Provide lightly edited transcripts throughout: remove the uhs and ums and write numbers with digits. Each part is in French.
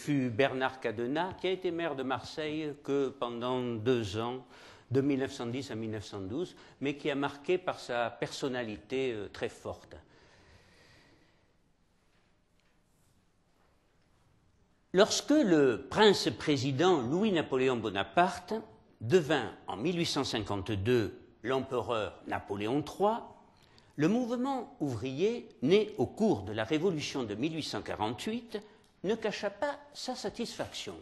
fut Bernard Cadenat, qui a été maire de Marseille que pendant 2 ans, de 1910 à 1912, mais qui a marqué par sa personnalité très forte. Lorsque le prince-président Louis-Napoléon Bonaparte devint en 1852 l'empereur Napoléon III, le mouvement ouvrier, né au cours de la Révolution de 1848, ne cacha pas sa satisfaction.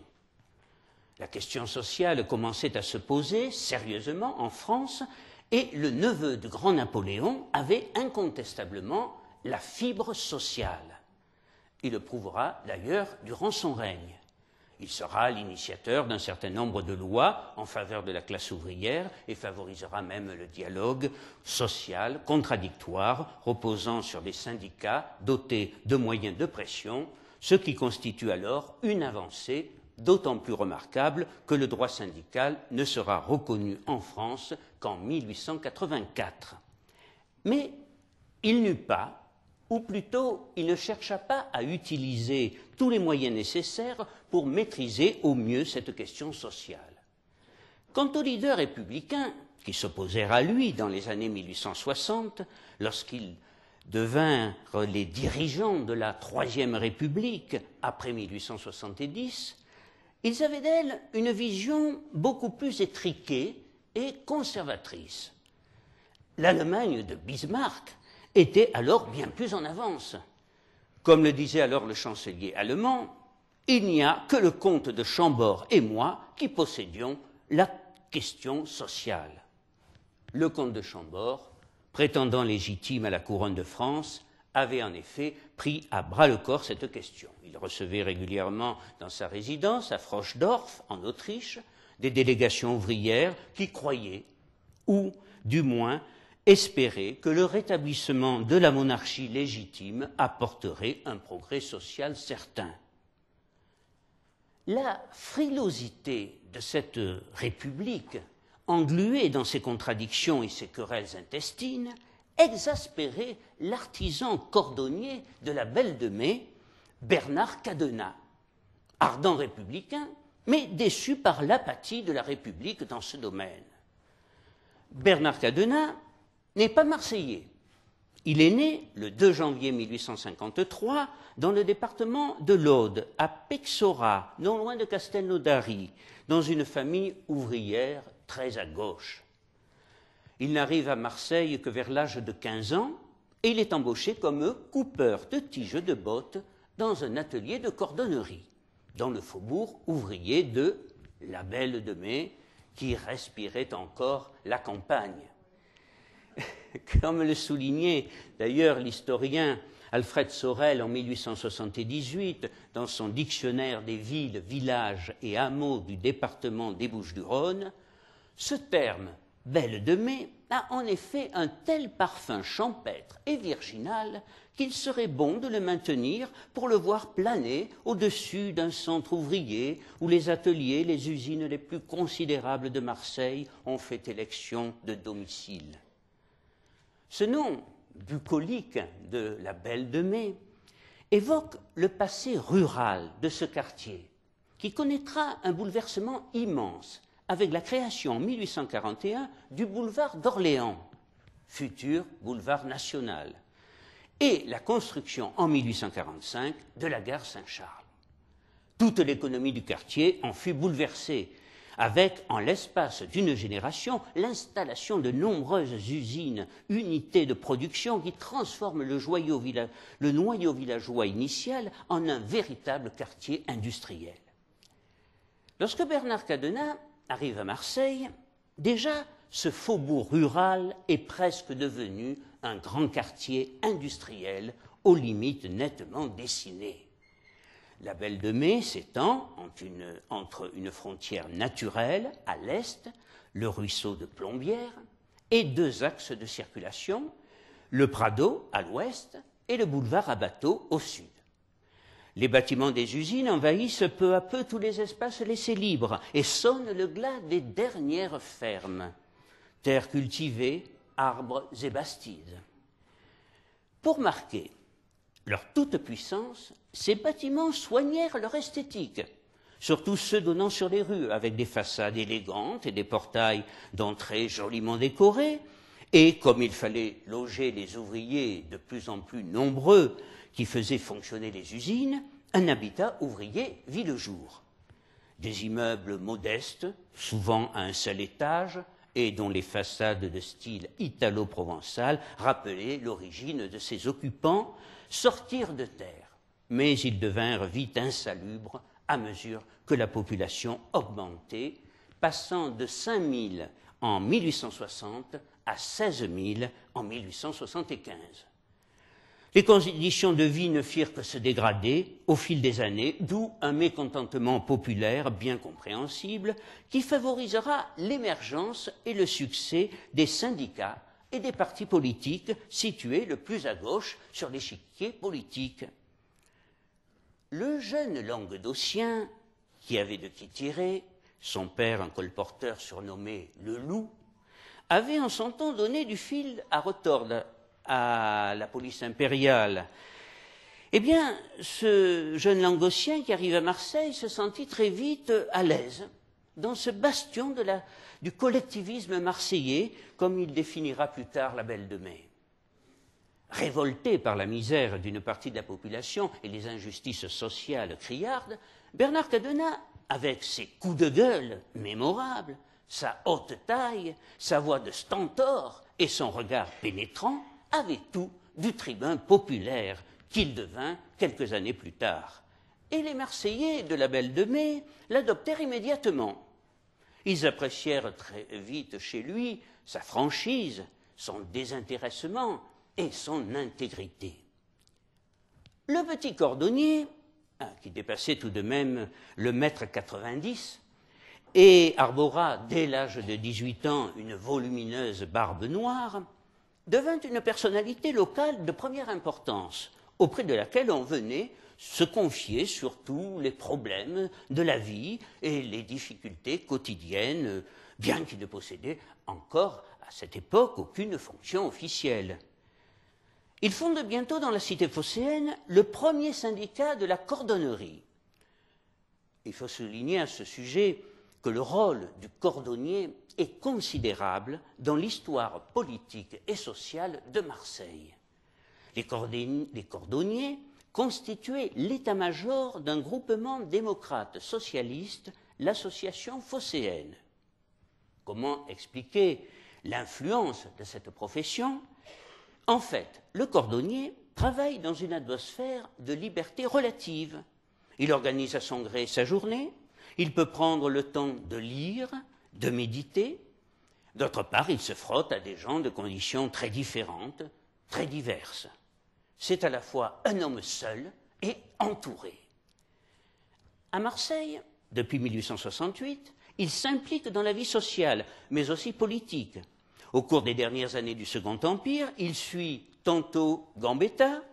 La question sociale commençait à se poser sérieusement en France et le neveu du grand Napoléon avait incontestablement la fibre sociale. Il le prouvera d'ailleurs durant son règne. Il sera l'initiateur d'un certain nombre de lois en faveur de la classe ouvrière et favorisera même le dialogue social contradictoire reposant sur des syndicats dotés de moyens de pression, ce qui constitue alors une avancée d'autant plus remarquable que le droit syndical ne sera reconnu en France qu'en 1884. Mais il n'eut pas, ou plutôt il ne chercha pas à utiliser tous les moyens nécessaires pour maîtriser au mieux cette question sociale. Quant aux leaders républicains qui s'opposèrent à lui dans les années 1860, lorsqu'ils devinrent les dirigeants de la Troisième République après 1870, ils avaient d'elle une vision beaucoup plus étriquée et conservatrice. L'Allemagne de Bismarck était alors bien plus en avance. Comme le disait alors le chancelier allemand, il n'y a que le comte de Chambord et moi qui possédions la question sociale. Le comte de Chambord, prétendant légitime à la couronne de France, avait en effet pris à bras-le-corps cette question. Il recevait régulièrement dans sa résidence à Froschdorf, en Autriche, des délégations ouvrières qui croyaient, ou du moins espéraient, que le rétablissement de la monarchie légitime apporterait un progrès social certain. La frilosité de cette République, engluée dans ses contradictions et ses querelles intestines, exaspérait l'artisan cordonnier de la Belle de Mai, Bernard Cadenat, ardent républicain, mais déçu par l'apathie de la République dans ce domaine. Bernard Cadenat n'est pas marseillais. Il est né le 2 janvier 1853 dans le département de l'Aude, à Pexora, non loin de Castelnaudary, dans une famille ouvrière très à gauche. Il n'arrive à Marseille que vers l'âge de 15 ans et il est embauché comme coupeur de tiges de bottes dans un atelier de cordonnerie, dans le faubourg ouvrier de la Belle de Mai, qui respirait encore la campagne. Comme le soulignait d'ailleurs l'historien Alfred Sorel en 1878 dans son dictionnaire des villes, villages et hameaux du département des Bouches-du-Rhône, ce terme Belle de Mai a en effet un tel parfum champêtre et virginal qu'il serait bon de le maintenir pour le voir planer au-dessus d'un centre ouvrier où les ateliers, les usines les plus considérables de Marseille ont fait élection de domicile. Ce nom bucolique de la Belle de Mai évoque le passé rural de ce quartier qui connaîtra un bouleversement immense avec la création en 1841 du boulevard d'Orléans, futur boulevard national, et la construction en 1845 de la gare Saint-Charles. Toute l'économie du quartier en fut bouleversée, avec, en l'espace d'une génération, l'installation de nombreuses usines, unités de production qui transforment le noyau villageois initial en un véritable quartier industriel. Lorsque Bernard Cadenat arrive à Marseille, déjà ce faubourg rural est presque devenu un grand quartier industriel aux limites nettement dessinées. La Belle de Mai s'étend entre une frontière naturelle à l'est, le ruisseau de Plombières, et 2 axes de circulation, le Prado à l'ouest et le boulevard à bateaux au sud. Les bâtiments des usines envahissent peu à peu tous les espaces laissés libres et sonnent le glas des dernières fermes, terres cultivées, arbres et bastides. Pour marquer leur toute-puissance, ces bâtiments soignèrent leur esthétique, surtout ceux donnant sur les rues, avec des façades élégantes et des portails d'entrée joliment décorés. Et comme il fallait loger les ouvriers de plus en plus nombreux qui faisaient fonctionner les usines, un habitat ouvrier vit le jour. Des immeubles modestes, souvent à un seul étage, et dont les façades de style italo-provençal rappelaient l'origine de ses occupants, sortirent de terre. Mais ils devinrent vite insalubres à mesure que la population augmentait, passant de 5 000 en 1860 à 16 000 en 1875. Les conditions de vie ne firent que se dégrader au fil des années, d'où un mécontentement populaire bien compréhensible qui favorisera l'émergence et le succès des syndicats et des partis politiques situés le plus à gauche sur l'échiquier politique. Le jeune Languedocien, qui avait de qui tirer, son père un colporteur surnommé le Loup, avait en son temps donné du fil à retordre à la police impériale. Eh bien, ce jeune Languedocien qui arrive à Marseille se sentit très vite à l'aise dans ce bastion du collectivisme marseillais, comme il définira plus tard la Belle de Mai. Révolté par la misère d'une partie de la population et les injustices sociales criardes, Bernard Cadenas, avec ses coups de gueule mémorables, sa haute taille, sa voix de stentor et son regard pénétrant, avait tout du tribun populaire qu'il devint quelques années plus tard. Et les Marseillais de la Belle de Mai l'adoptèrent immédiatement. Ils apprécièrent très vite chez lui sa franchise, son désintéressement et son intégrité. Le petit cordonnier, qui dépassait tout de même le 1,90 m, et arbora dès l'âge de 18 ans une volumineuse barbe noire, devint une personnalité locale de première importance, auprès de laquelle on venait se confier sur tous les problèmes de la vie et les difficultés quotidiennes, bien qu'il ne possédait encore à cette époque aucune fonction officielle. Il fonde bientôt dans la cité phocéenne le premier syndicat de la cordonnerie. Il faut souligner à ce sujet que le rôle du cordonnier est considérable dans l'histoire politique et sociale de Marseille. Les cordonniers constituaient l'état-major d'un groupement démocrate socialiste, l'association phocéenne. Comment expliquer l'influence de cette profession? En fait, le cordonnier travaille dans une atmosphère de liberté relative. Il organise à son gré sa journée, il peut prendre le temps de lire, de méditer. D'autre part, il se frotte à des gens de conditions très différentes, très diverses. C'est à la fois un homme seul et entouré. À Marseille, depuis 1868, il s'implique dans la vie sociale, mais aussi politique. Au cours des dernières années du Second Empire, il suit tantôt Gambetta,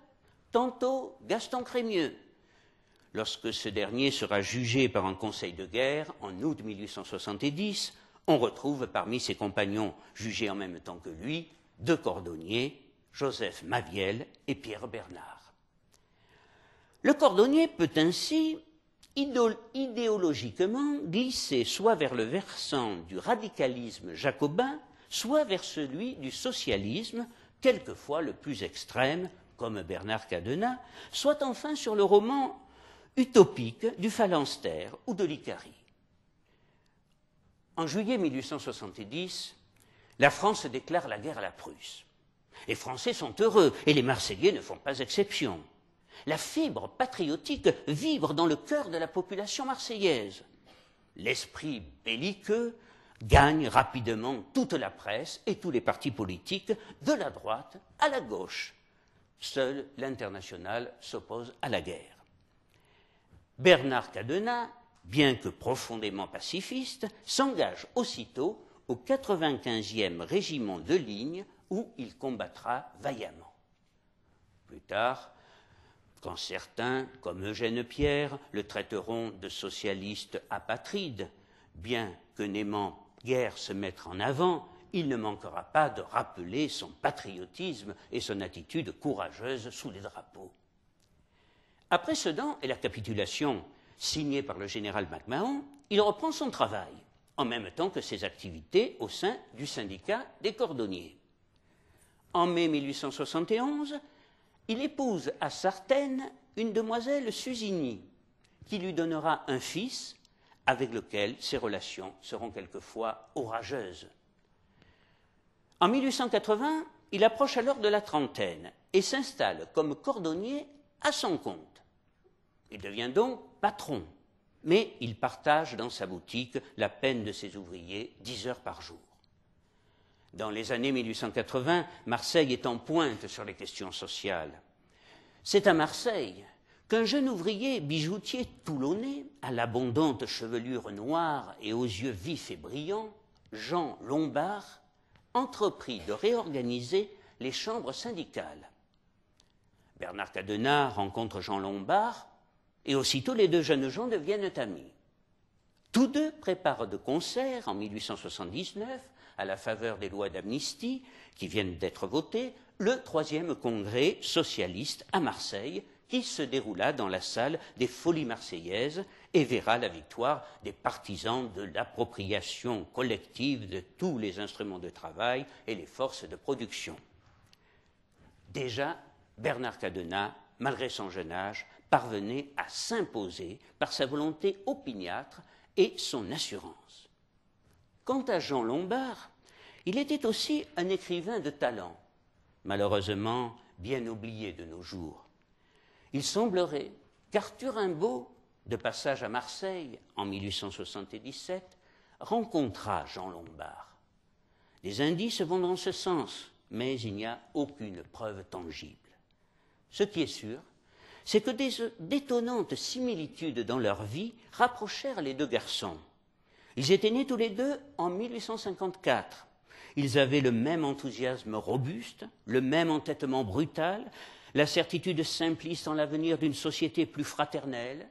tantôt Gaston Crémieux. Lorsque ce dernier sera jugé par un conseil de guerre en août 1870, on retrouve parmi ses compagnons jugés en même temps que lui deux cordonniers, Joseph Maviel et Pierre Bernard. Le cordonnier peut ainsi idéologiquement glisser soit vers le versant du radicalisme jacobin, soit vers celui du socialisme, quelquefois le plus extrême, comme Bernard Cadenas, soit enfin sur le roman utopique du phalanstère ou de l'Icari. En juillet 1870, la France déclare la guerre à la Prusse. Les Français sont heureux et les Marseillais ne font pas exception. La fibre patriotique vibre dans le cœur de la population marseillaise. L'esprit belliqueux gagne rapidement toute la presse et tous les partis politiques, de la droite à la gauche. Seul l'Internationale s'oppose à la guerre. Bernard Cadenas, bien que profondément pacifiste, s'engage aussitôt au 95e régiment de ligne où il combattra vaillamment. Plus tard, quand certains, comme Eugène Pierre, le traiteront de socialiste apatride, bien que n'aimant guère se mettre en avant, il ne manquera pas de rappeler son patriotisme et son attitude courageuse sous les drapeaux. Après Sedan et la capitulation signée par le général MacMahon, il reprend son travail, en même temps que ses activités au sein du syndicat des cordonniers. En mai 1871, il épouse à Sartène une demoiselle Susini, qui lui donnera un fils avec lequel ses relations seront quelquefois orageuses. En 1880, il approche alors de la trentaine et s'installe comme cordonnier à son compte. Il devient donc patron, mais il partage dans sa boutique la peine de ses ouvriers 10 heures par jour. Dans les années 1880, Marseille est en pointe sur les questions sociales. C'est à Marseille qu'un jeune ouvrier bijoutier toulonnais, à l'abondante chevelure noire et aux yeux vifs et brillants, Jean Lombard, entreprit de réorganiser les chambres syndicales. Bernard Cadenat rencontre Jean Lombard et aussitôt les deux jeunes gens deviennent amis. Tous deux préparent de concert en 1879, à la faveur des lois d'amnistie qui viennent d'être votées, le 3e congrès socialiste à Marseille, qui se déroula dans la salle des Folies marseillaises et verra la victoire des partisans de l'appropriation collective de tous les instruments de travail et les forces de production. Déjà, Bernard Cadenat, malgré son jeune âge, parvenait à s'imposer par sa volonté opiniâtre et son assurance. Quant à Jean Lombard, il était aussi un écrivain de talent, malheureusement bien oublié de nos jours. Il semblerait qu'Arthur Rimbaud, de passage à Marseille en 1877, rencontra Jean Lombard. Des indices vont dans ce sens, mais il n'y a aucune preuve tangible. Ce qui est sûr, c'est que d'étonnantes similitudes dans leur vie rapprochèrent les deux garçons. Ils étaient nés tous les deux en 1854. Ils avaient le même enthousiasme robuste, le même entêtement brutal, la certitude simpliste en l'avenir d'une société plus fraternelle.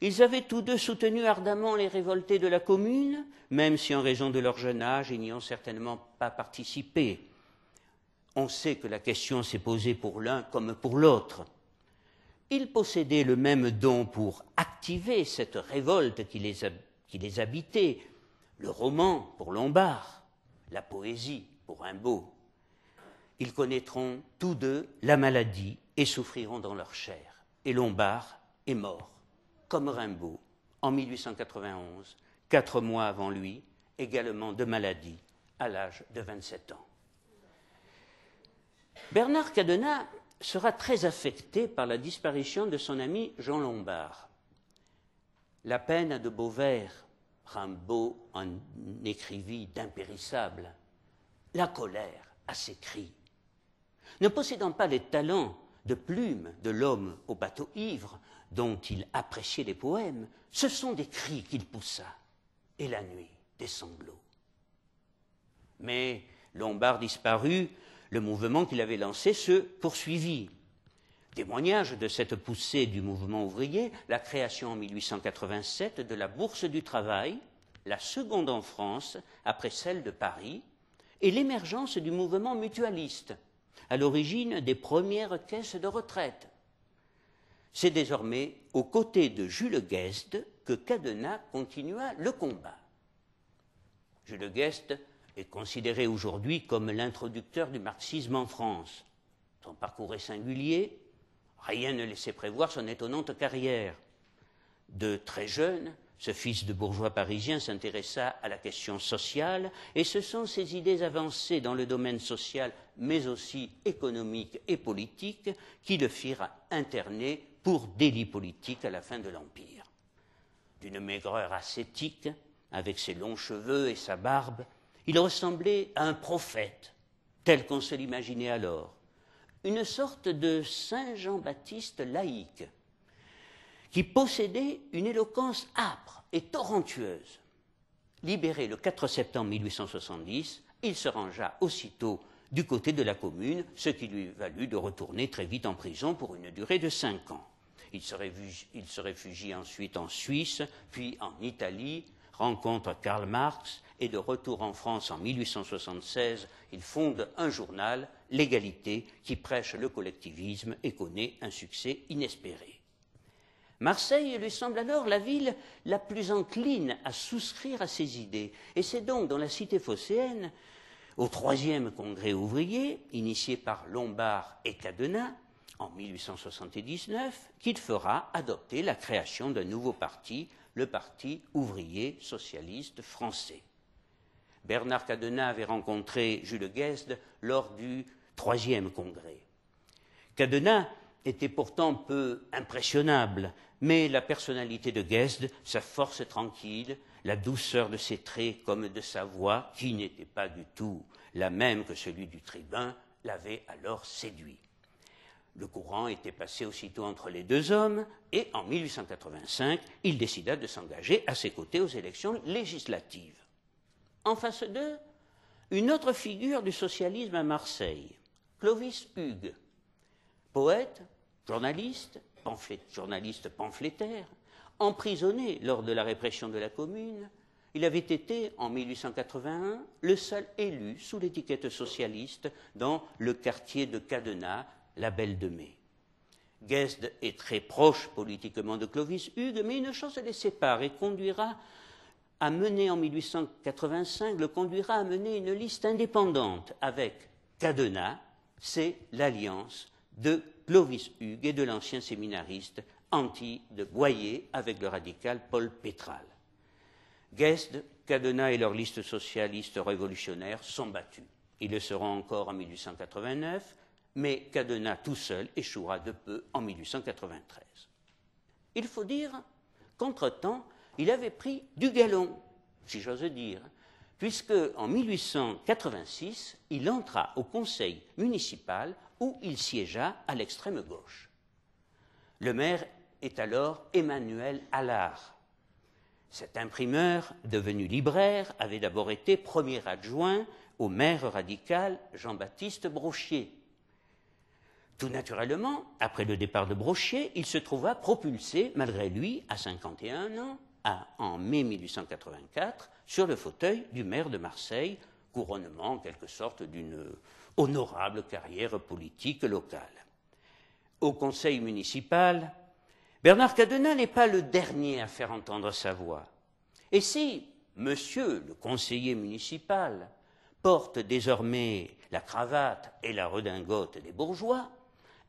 Ils avaient tous deux soutenu ardemment les révoltés de la Commune, même si en raison de leur jeune âge, ils n'y ont certainement pas participé. On sait que la question s'est posée pour l'un comme pour l'autre. Ils possédaient le même don pour activer cette révolte qui les habitait, le roman pour Lombard, la poésie pour Rimbaud. Ils connaîtront tous deux la maladie et souffriront dans leur chair. Et Lombard est mort, comme Rimbaud, en 1891, 4 mois avant lui, également de maladie, à l'âge de 27 ans. Bernard Cadenat sera très affecté par la disparition de son ami Jean Lombard. La peine de Beauvert, Rimbaud en écrivit d'impérissable. La colère à ses cris. Ne possédant pas les talents de plume de l'homme au bateau ivre, dont il appréciait les poèmes, ce sont des cris qu'il poussa, et la nuit, des sanglots. Mais Lombard disparut, le mouvement qu'il avait lancé se poursuivit. Témoignage de cette poussée du mouvement ouvrier, la création en 1887 de la Bourse du Travail, la seconde en France après celle de Paris, et l'émergence du mouvement mutualiste, à l'origine des premières caisses de retraite. C'est désormais aux côtés de Jules Guesde que Cadenat continua le combat. Jules Guesde est considéré aujourd'hui comme l'introducteur du marxisme en France. Son parcours est singulier, rien ne laissait prévoir son étonnante carrière. De très jeune, ce fils de bourgeois parisien s'intéressa à la question sociale et ce sont ses idées avancées dans le domaine social, mais aussi économique et politique, qui le firent interner pour délit politique à la fin de l'Empire. D'une maigreur ascétique, avec ses longs cheveux et sa barbe, il ressemblait à un prophète, tel qu'on se l'imaginait alors, une sorte de Saint Jean-Baptiste laïque, qui possédait une éloquence âpre et torrentueuse. Libéré le 4 septembre 1870, il se rangea aussitôt du côté de la Commune, ce qui lui valut de retourner très vite en prison pour une durée de 5 ans. Il se réfugie ensuite en Suisse, puis en Italie, rencontre Karl Marx, et de retour en France en 1876, il fonde un journal, L'Égalité, qui prêche le collectivisme et connaît un succès inespéré. Marseille lui semble alors la ville la plus encline à souscrire à ses idées. Et c'est donc dans la cité phocéenne, au 3e congrès ouvrier, initié par Lombard et Cadenas, en 1879, qu'il fera adopter la création d'un nouveau parti, le Parti ouvrier socialiste français. Bernard Cadenas avait rencontré Jules Guesde lors du 3e congrès. Cadenas était pourtant peu impressionnable, mais la personnalité de Guesde, sa force tranquille, la douceur de ses traits comme de sa voix, qui n'était pas du tout la même que celui du tribun, l'avait alors séduit. Le courant était passé aussitôt entre les deux hommes et en 1885, il décida de s'engager à ses côtés aux élections législatives. En face d'eux, une autre figure du socialisme à Marseille, Clovis Hugues, poète, journaliste pamphlétaire, emprisonné lors de la répression de la Commune. Il avait été, en 1881, le seul élu sous l'étiquette socialiste dans le quartier de Cadenas, la Belle de Mai. Guesde est très proche politiquement de Clovis Hugues, mais une chose les sépare et conduira à mener en 1885, le conduira à mener une liste indépendante avec Cadenas. C'est l'alliance de Clovis Hugues et de l'ancien séminariste Anti de Boyer avec le radical Paul Pétral. Guesde, Cadenas et leur liste socialiste révolutionnaire sont battus. Ils le seront encore en 1889, mais Cadenas tout seul échouera de peu en 1893. Il faut dire qu'entre-temps, il avait pris du galon, si j'ose dire, puisque en 1886, il entra au conseil municipal où il siégea à l'extrême gauche. Le maire est alors Emmanuel Allard. Cet imprimeur, devenu libraire, avait d'abord été premier adjoint au maire radical Jean-Baptiste Brochier. Tout naturellement, après le départ de Brochier, il se trouva propulsé, malgré lui, à 51 ans, en mai 1884, sur le fauteuil du maire de Marseille, couronnement en quelque sorte d'une honorable carrière politique locale. Au conseil municipal, Bernard Cadenas n'est pas le dernier à faire entendre sa voix. Et si monsieur le conseiller municipal porte désormais la cravate et la redingote des bourgeois,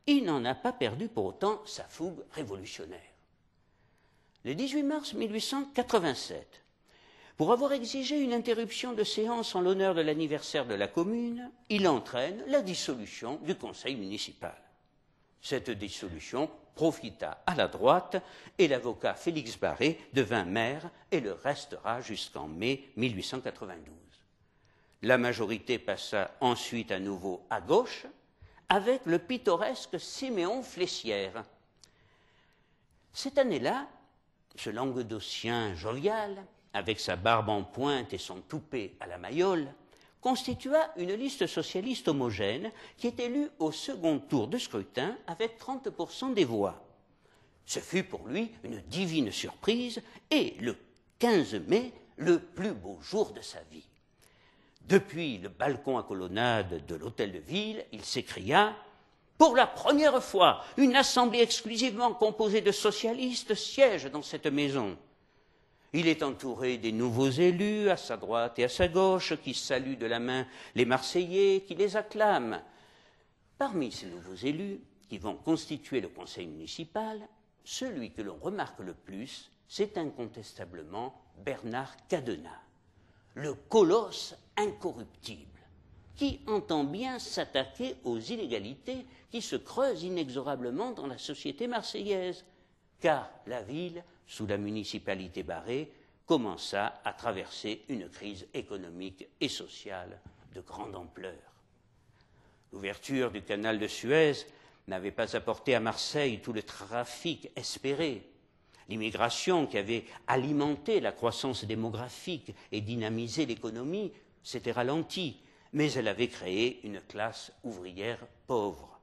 il n'en a pas perdu pour autant sa fougue révolutionnaire. Le 18 mars 1887, pour avoir exigé une interruption de séance en l'honneur de l'anniversaire de la commune, il entraîne la dissolution du conseil municipal. Cette dissolution profita à la droite et l'avocat Félix Barré devint maire et le restera jusqu'en mai 1892. La majorité passa ensuite à nouveau à gauche avec le pittoresque Siméon Flessière. Cette année-là, ce languedocien jovial, avec sa barbe en pointe et son toupet à la Mayol, constitua une liste socialiste homogène qui est élue au second tour de scrutin avec 30% des voix. Ce fut pour lui une divine surprise et le 15 mai, le plus beau jour de sa vie. Depuis le balcon à colonnade de l'hôtel de ville, il s'écria « Pour la première fois, une assemblée exclusivement composée de socialistes siège dans cette maison. » Il est entouré des nouveaux élus, à sa droite et à sa gauche, qui saluent de la main les Marseillais, qui les acclament. Parmi ces nouveaux élus, qui vont constituer le conseil municipal, celui que l'on remarque le plus, c'est incontestablement Bernard Cadenas, le colosse incorruptible, qui entend bien s'attaquer aux inégalités qui se creusent inexorablement dans la société marseillaise, car la ville, sous la municipalité Barré, commença à traverser une crise économique et sociale de grande ampleur. L'ouverture du canal de Suez n'avait pas apporté à Marseille tout le trafic espéré. L'immigration qui avait alimenté la croissance démographique et dynamisé l'économie s'était ralentie, mais elle avait créé une classe ouvrière pauvre.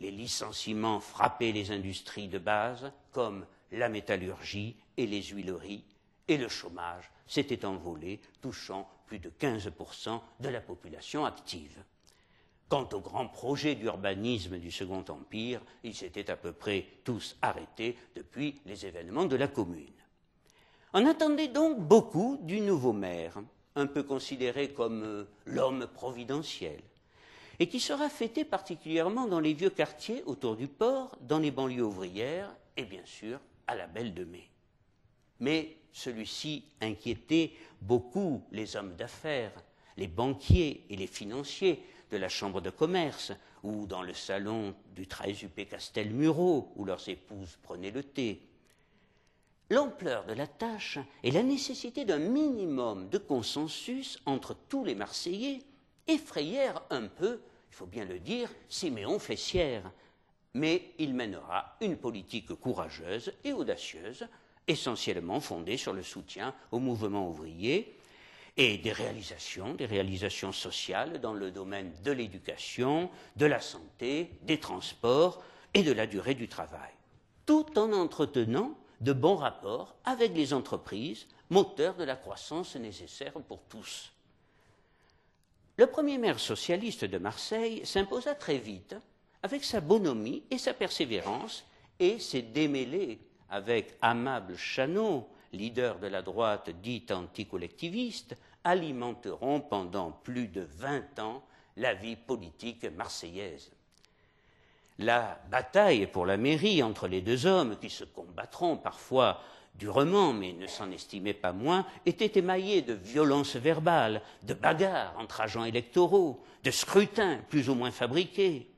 Les licenciements frappaient les industries de base, comme la métallurgie et les huileries, et le chômage s'était envolé, touchant plus de 15% de la population active. Quant aux grands projets d'urbanisme du Second Empire, ils s'étaient à peu près tous arrêtés depuis les événements de la Commune. On attendait donc beaucoup du nouveau maire, un peu considéré comme l'homme providentiel, et qui sera fêté particulièrement dans les vieux quartiers autour du port, dans les banlieues ouvrières et bien sûr à la Belle de Mai. Mais celui-ci inquiétait beaucoup les hommes d'affaires, les banquiers et les financiers de la Chambre de commerce ou dans le salon du Très-Huppé Castelmurau où leurs épouses prenaient le thé. L'ampleur de la tâche et la nécessité d'un minimum de consensus entre tous les Marseillais effrayèrent un peu, il faut bien le dire, Siméon Flessières. Mais il mènera une politique courageuse et audacieuse, essentiellement fondée sur le soutien au mouvement ouvrier et des réalisations sociales dans le domaine de l'éducation, de la santé, des transports et de la durée du travail, tout en entretenant de bons rapports avec les entreprises, moteurs de la croissance nécessaire pour tous. Le premier maire socialiste de Marseille s'imposa très vite avec sa bonhomie et sa persévérance et s'est démêlé avec Amable Chanot, leader de la droite dite anticollectiviste, alimenteront pendant plus de 20 ans la vie politique marseillaise. La bataille pour la mairie entre les deux hommes, qui se combattront parfois durement, mais ne s'en estimaient pas moins, était émaillée de violences verbales, de bagarres entre agents électoraux, de scrutins plus ou moins fabriqués.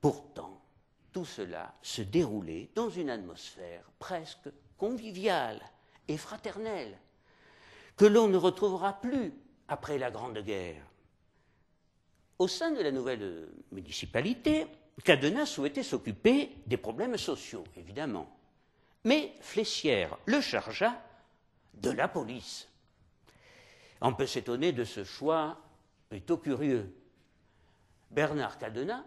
Pourtant, tout cela se déroulait dans une atmosphère presque conviviale et fraternelle, que l'on ne retrouvera plus après la Grande Guerre. Au sein de la nouvelle municipalité, Cadenas souhaitait s'occuper des problèmes sociaux, évidemment. Mais Flessières le chargea de la police. On peut s'étonner de ce choix plutôt curieux. Bernard Cadenas,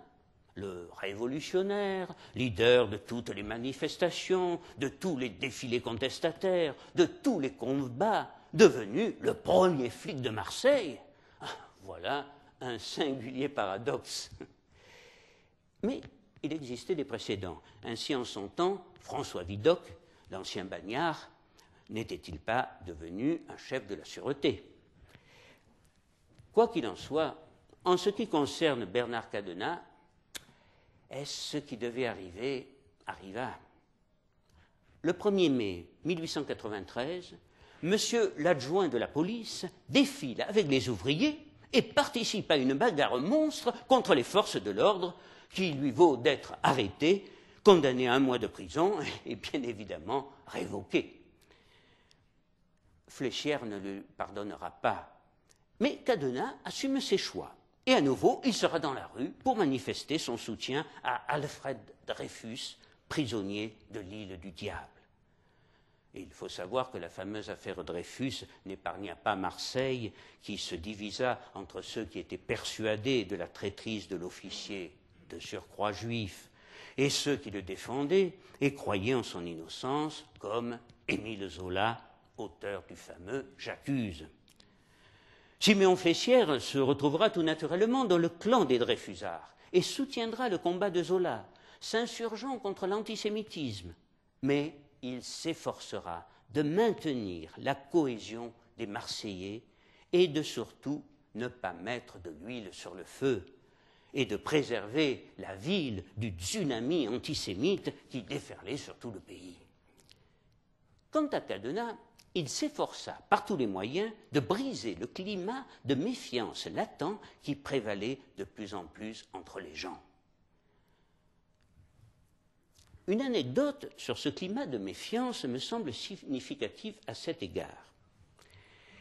le révolutionnaire, leader de toutes les manifestations, de tous les défilés contestataires, de tous les combats, devenu le premier flic de Marseille. Voilà un singulier paradoxe. Mais il existait des précédents. Ainsi, en son temps, François Vidocq, l'ancien bagnard, n'était-il pas devenu un chef de la sûreté? Quoi qu'il en soit, en ce qui concerne Bernard Cadenas, est-ce ce qui devait arriver arriva. Le 1er mai 1893, monsieur l'adjoint de la police défile avec les ouvriers et participe à une bagarre monstre contre les forces de l'ordre qui lui vaut d'être arrêté, condamné à 1 mois de prison et bien évidemment révoqué. Flessières ne le pardonnera pas, mais Cadenas assume ses choix. Et à nouveau, il sera dans la rue pour manifester son soutien à Alfred Dreyfus, prisonnier de l'île du Diable. Et il faut savoir que la fameuse affaire Dreyfus n'épargna pas Marseille, qui se divisa entre ceux qui étaient persuadés de la traîtrise de l'officier, de surcroît juif, et ceux qui le défendaient et croyaient en son innocence, comme Émile Zola, auteur du fameux « J'accuse ». Siméon Flessières se retrouvera tout naturellement dans le clan des Dreyfusards et soutiendra le combat de Zola, s'insurgeant contre l'antisémitisme. Mais il s'efforcera de maintenir la cohésion des Marseillais et de surtout ne pas mettre de l'huile sur le feu et de préserver la ville du tsunami antisémite qui déferlait sur tout le pays. Quant à Cadenas, il s'efforça par tous les moyens de briser le climat de méfiance latent qui prévalait de plus en plus entre les gens. Une anecdote sur ce climat de méfiance me semble significative à cet égard.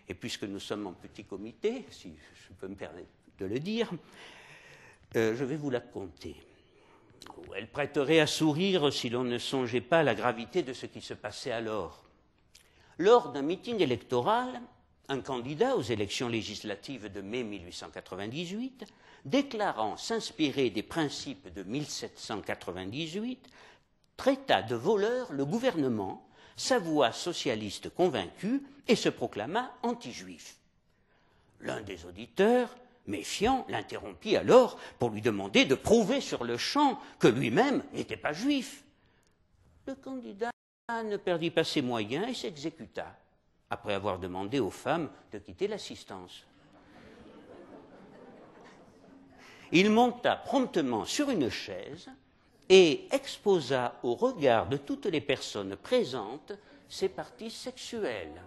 Et puisque nous sommes en petit comité, si je peux me permettre de le dire, je vais vous la conter. Elle prêterait à sourire si l'on ne songeait pas à la gravité de ce qui se passait alors. Lors d'un meeting électoral, un candidat aux élections législatives de mai 1898, déclarant s'inspirer des principes de 1798, traita de voleur le gouvernement, s'avoua socialiste convaincu et se proclama anti-juif. L'un des auditeurs méfiant, l'interrompit alors pour lui demander de prouver sur le champ que lui-même n'était pas juif. Le candidat ne perdit pas ses moyens et s'exécuta, après avoir demandé aux femmes de quitter l'assistance. Il monta promptement sur une chaise et exposa au regard de toutes les personnes présentes ses parties sexuelles.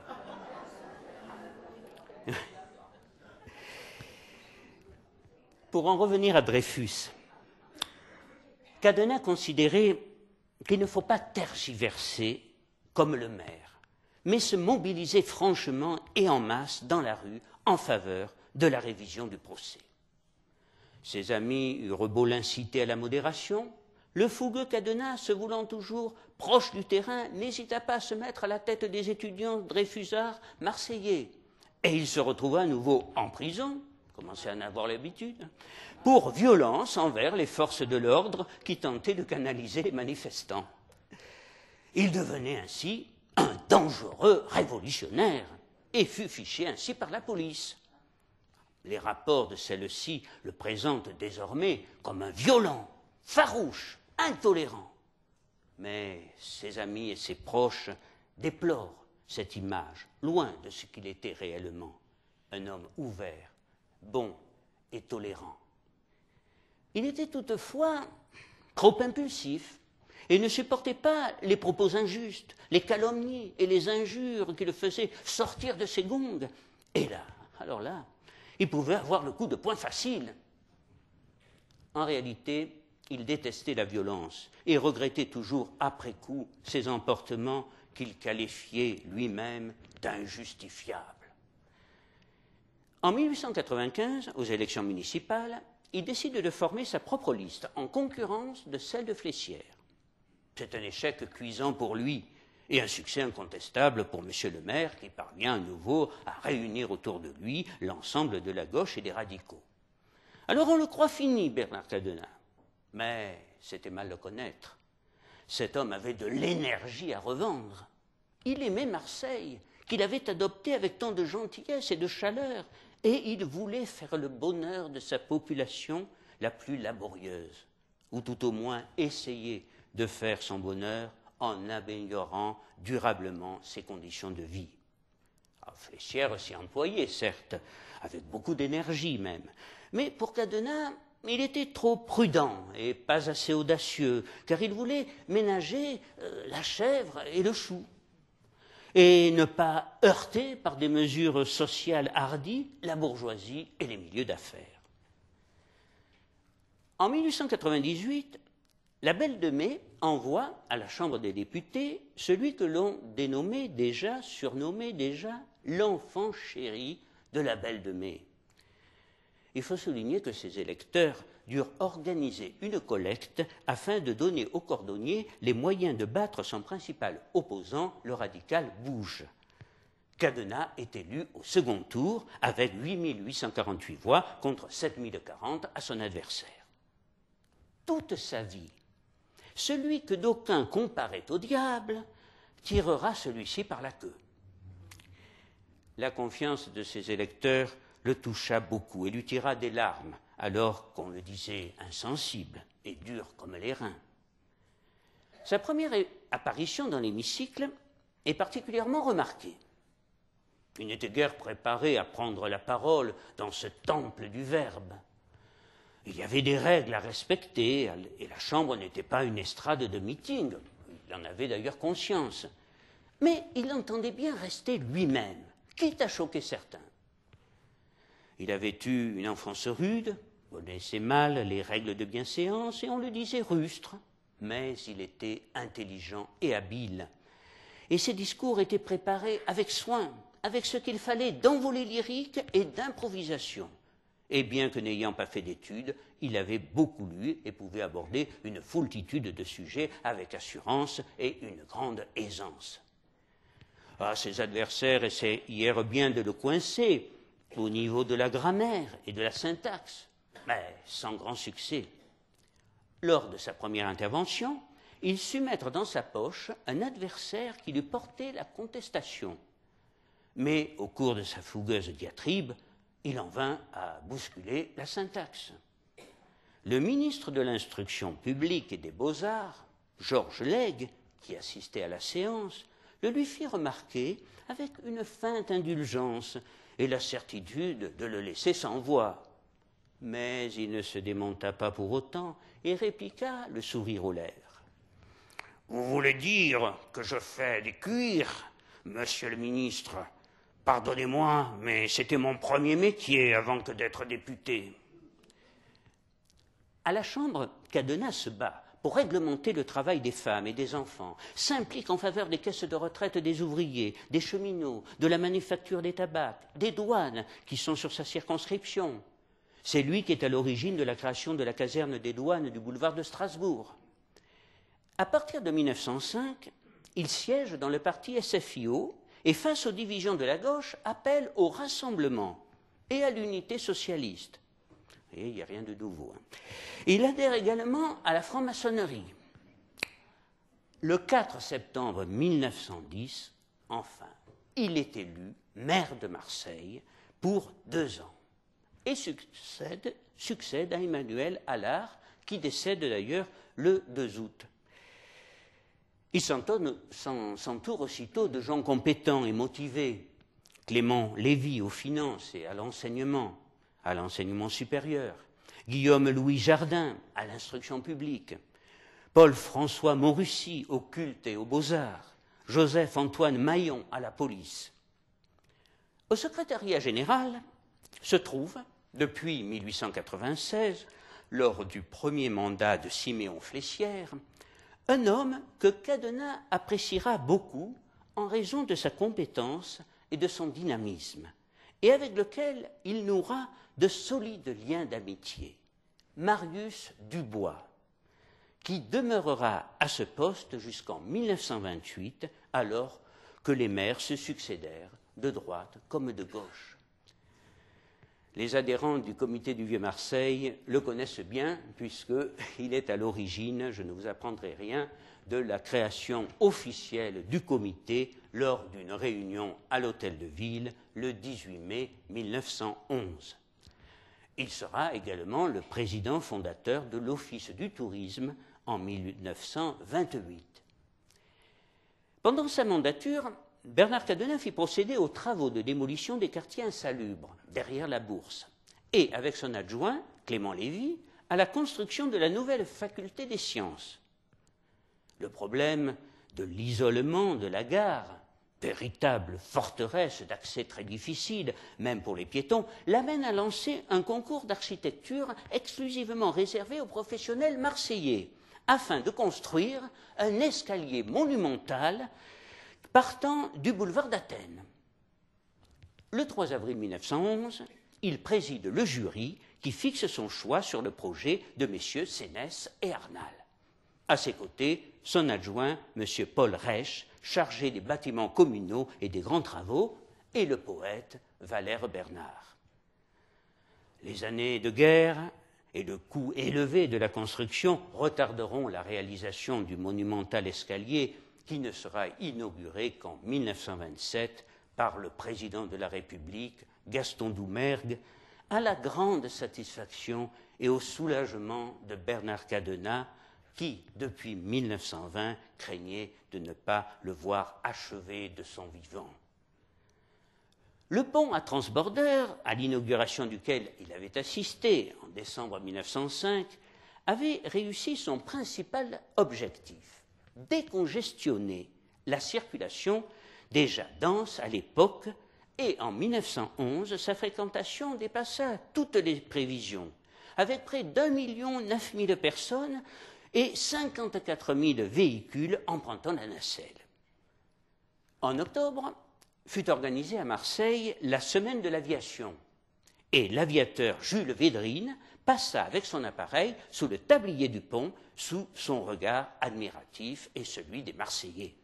Pour en revenir à Dreyfus, Cadena considérait qu'il ne faut pas tergiverser comme le maire, mais se mobiliser franchement et en masse dans la rue en faveur de la révision du procès. Ses amis eurent beau l'inciter à la modération, le fougueux Cadena, se voulant toujours proche du terrain, n'hésita pas à se mettre à la tête des étudiants dreyfusards marseillais. Et il se retrouva à nouveau en prison, commençait à en avoir l'habitude, pour violence envers les forces de l'ordre qui tentaient de canaliser les manifestants. Il devenait ainsi un dangereux révolutionnaire et fut fiché ainsi par la police. Les rapports de celle-ci le présentent désormais comme un violent, farouche, intolérant. Mais ses amis et ses proches déplorent cette image, loin de ce qu'il était réellement, un homme ouvert, bon et tolérant. Il était toutefois trop impulsif et ne supportait pas les propos injustes, les calomnies et les injures qui le faisaient sortir de ses gonds. Et là, alors là, il pouvait avoir le coup de poing facile. En réalité, il détestait la violence et regrettait toujours après coup ses emportements qu'il qualifiait lui-même d'injustifiables. En 1895, aux élections municipales, il décide de former sa propre liste en concurrence de celle de Flessières. C'est un échec cuisant pour lui et un succès incontestable pour M. le maire qui parvient à nouveau à réunir autour de lui l'ensemble de la gauche et des radicaux. Alors on le croit fini, Bernard Cadena, mais c'était mal le connaître. Cet homme avait de l'énergie à revendre. Il aimait Marseille, qu'il avait adopté avec tant de gentillesse et de chaleur, et il voulait faire le bonheur de sa population la plus laborieuse, ou tout au moins essayer de faire son bonheur en améliorant durablement ses conditions de vie. Flessières s'y employait, certes, avec beaucoup d'énergie même, mais pour Cadena, il était trop prudent et pas assez audacieux, car il voulait ménager la chèvre et le chou, et ne pas heurter par des mesures sociales hardies la bourgeoisie et les milieux d'affaires. En 1898, la Belle de Mai envoie à la Chambre des députés celui que l'on surnommait déjà l'enfant chéri de la Belle de Mai. Il faut souligner que ces électeurs durent organiser une collecte afin de donner au cordonnier les moyens de battre son principal opposant, le radical Bouge. Cadena est élu au second tour avec 8848 voix contre 7040 à son adversaire. Toute sa vie, celui que d'aucuns comparaient au diable tirera celui-ci par la queue. La confiance de ses électeurs le toucha beaucoup et lui tira des larmes, alors qu'on le disait insensible et dur comme les reins. Sa première apparition dans l'hémicycle est particulièrement remarquée. Il n'était guère préparé à prendre la parole dans ce temple du Verbe. Il y avait des règles à respecter et la Chambre n'était pas une estrade de meeting. Il en avait d'ailleurs conscience. Mais il entendait bien rester lui-même, quitte à choquer certains. Il avait eu une enfance rude, connaissait mal les règles de bienséance et on le disait rustre, mais il était intelligent et habile. Et ses discours étaient préparés avec soin, avec ce qu'il fallait d'envolée lyrique et d'improvisation. Et bien que n'ayant pas fait d'études, il avait beaucoup lu et pouvait aborder une foultitude de sujets avec assurance et une grande aisance. Ses adversaires essayèrent bien de le coincer au niveau de la grammaire et de la syntaxe, mais sans grand succès. Lors de sa première intervention, il sut mettre dans sa poche un adversaire qui lui portait la contestation. Mais au cours de sa fougueuse diatribe, il en vint à bousculer la syntaxe. Le ministre de l'Instruction publique et des Beaux-Arts, Georges Lègue, qui assistait à la séance, le lui fit remarquer avec une feinte indulgence et la certitude de le laisser sans voix. Mais il ne se démonta pas pour autant et répliqua, le sourire aux lèvres. « Vous voulez dire que je fais des cuirs, monsieur le ministre? Pardonnez-moi, mais c'était mon premier métier avant que d'être député. » À la Chambre, Cadena se bat pour réglementer le travail des femmes et des enfants, s'implique en faveur des caisses de retraite des ouvriers, des cheminots, de la manufacture des tabacs, des douanes qui sont sur sa circonscription. C'est lui qui est à l'origine de la création de la caserne des douanes du boulevard de Strasbourg. À partir de 1905, il siège dans le parti SFIO et, face aux divisions de la gauche, appelle au rassemblement et à l'unité socialiste. Et il n'y a rien de nouveau. Il adhère également à la franc-maçonnerie. Le 4 septembre 1910, enfin, il est élu maire de Marseille pour 2 ans et succède à Emmanuel Allard, qui décède d'ailleurs le 2 août. Il s'entoure aussitôt de gens compétents et motivés. Clément Lévy aux finances et à l'enseignement supérieur, Guillaume-Louis Jardin à l'instruction publique, Paul-François Maurussi au culte et aux beaux-arts, Joseph-Antoine Maillon à la police. Au secrétariat général se trouve, depuis 1896, lors du premier mandat de Siméon Flessière, un homme que Cadena appréciera beaucoup en raison de sa compétence et de son dynamisme, et avec lequel il nouera de solides liens d'amitié, Marius Dubois, qui demeurera à ce poste jusqu'en 1928, alors que les maires se succédèrent de droite comme de gauche. Les adhérents du comité du Vieux-Marseille le connaissent bien, puisqu'il est à l'origine, je ne vous apprendrai rien, de la création officielle du comité lors d'une réunion à l'Hôtel de Ville le 18 mai 1911. Il sera également le président fondateur de l'Office du tourisme en 1928. Pendant sa mandature, Bernard Cadena fit procéder aux travaux de démolition des quartiers insalubres, derrière la Bourse, et, avec son adjoint, Clément Lévy, à la construction de la nouvelle faculté des sciences. Le problème de l'isolement de la gare, véritable forteresse d'accès très difficile, même pour les piétons, l'amène à lancer un concours d'architecture exclusivement réservé aux professionnels marseillais, afin de construire un escalier monumental partant du boulevard d'Athènes. Le 3 avril 1911, il préside le jury qui fixe son choix sur le projet de messieurs Sénès et Arnal. À ses côtés, son adjoint, M. Paul Reich, chargé des bâtiments communaux et des grands travaux, et le poète Valère Bernard. Les années de guerre et le coût élevé de la construction retarderont la réalisation du monumental escalier qui ne sera inauguré qu'en 1927 par le président de la République, Gaston Doumergue, à la grande satisfaction et au soulagement de Bernard Cadena, qui, depuis 1920, craignait de ne pas le voir achevé de son vivant. Le pont à transborder, à l'inauguration duquel il avait assisté en décembre 1905, avait réussi son principal objectif: décongestionner la circulation, déjà dense à l'époque, et en 1911, sa fréquentation dépassa toutes les prévisions, avec près d'1,9 million de personnes et 54 000 véhicules empruntant la nacelle. En octobre, fut organisée à Marseille la semaine de l'aviation, et l'aviateur Jules Védrine passa avec son appareil sous le tablier du pont, sous son regard admiratif et celui des Marseillais.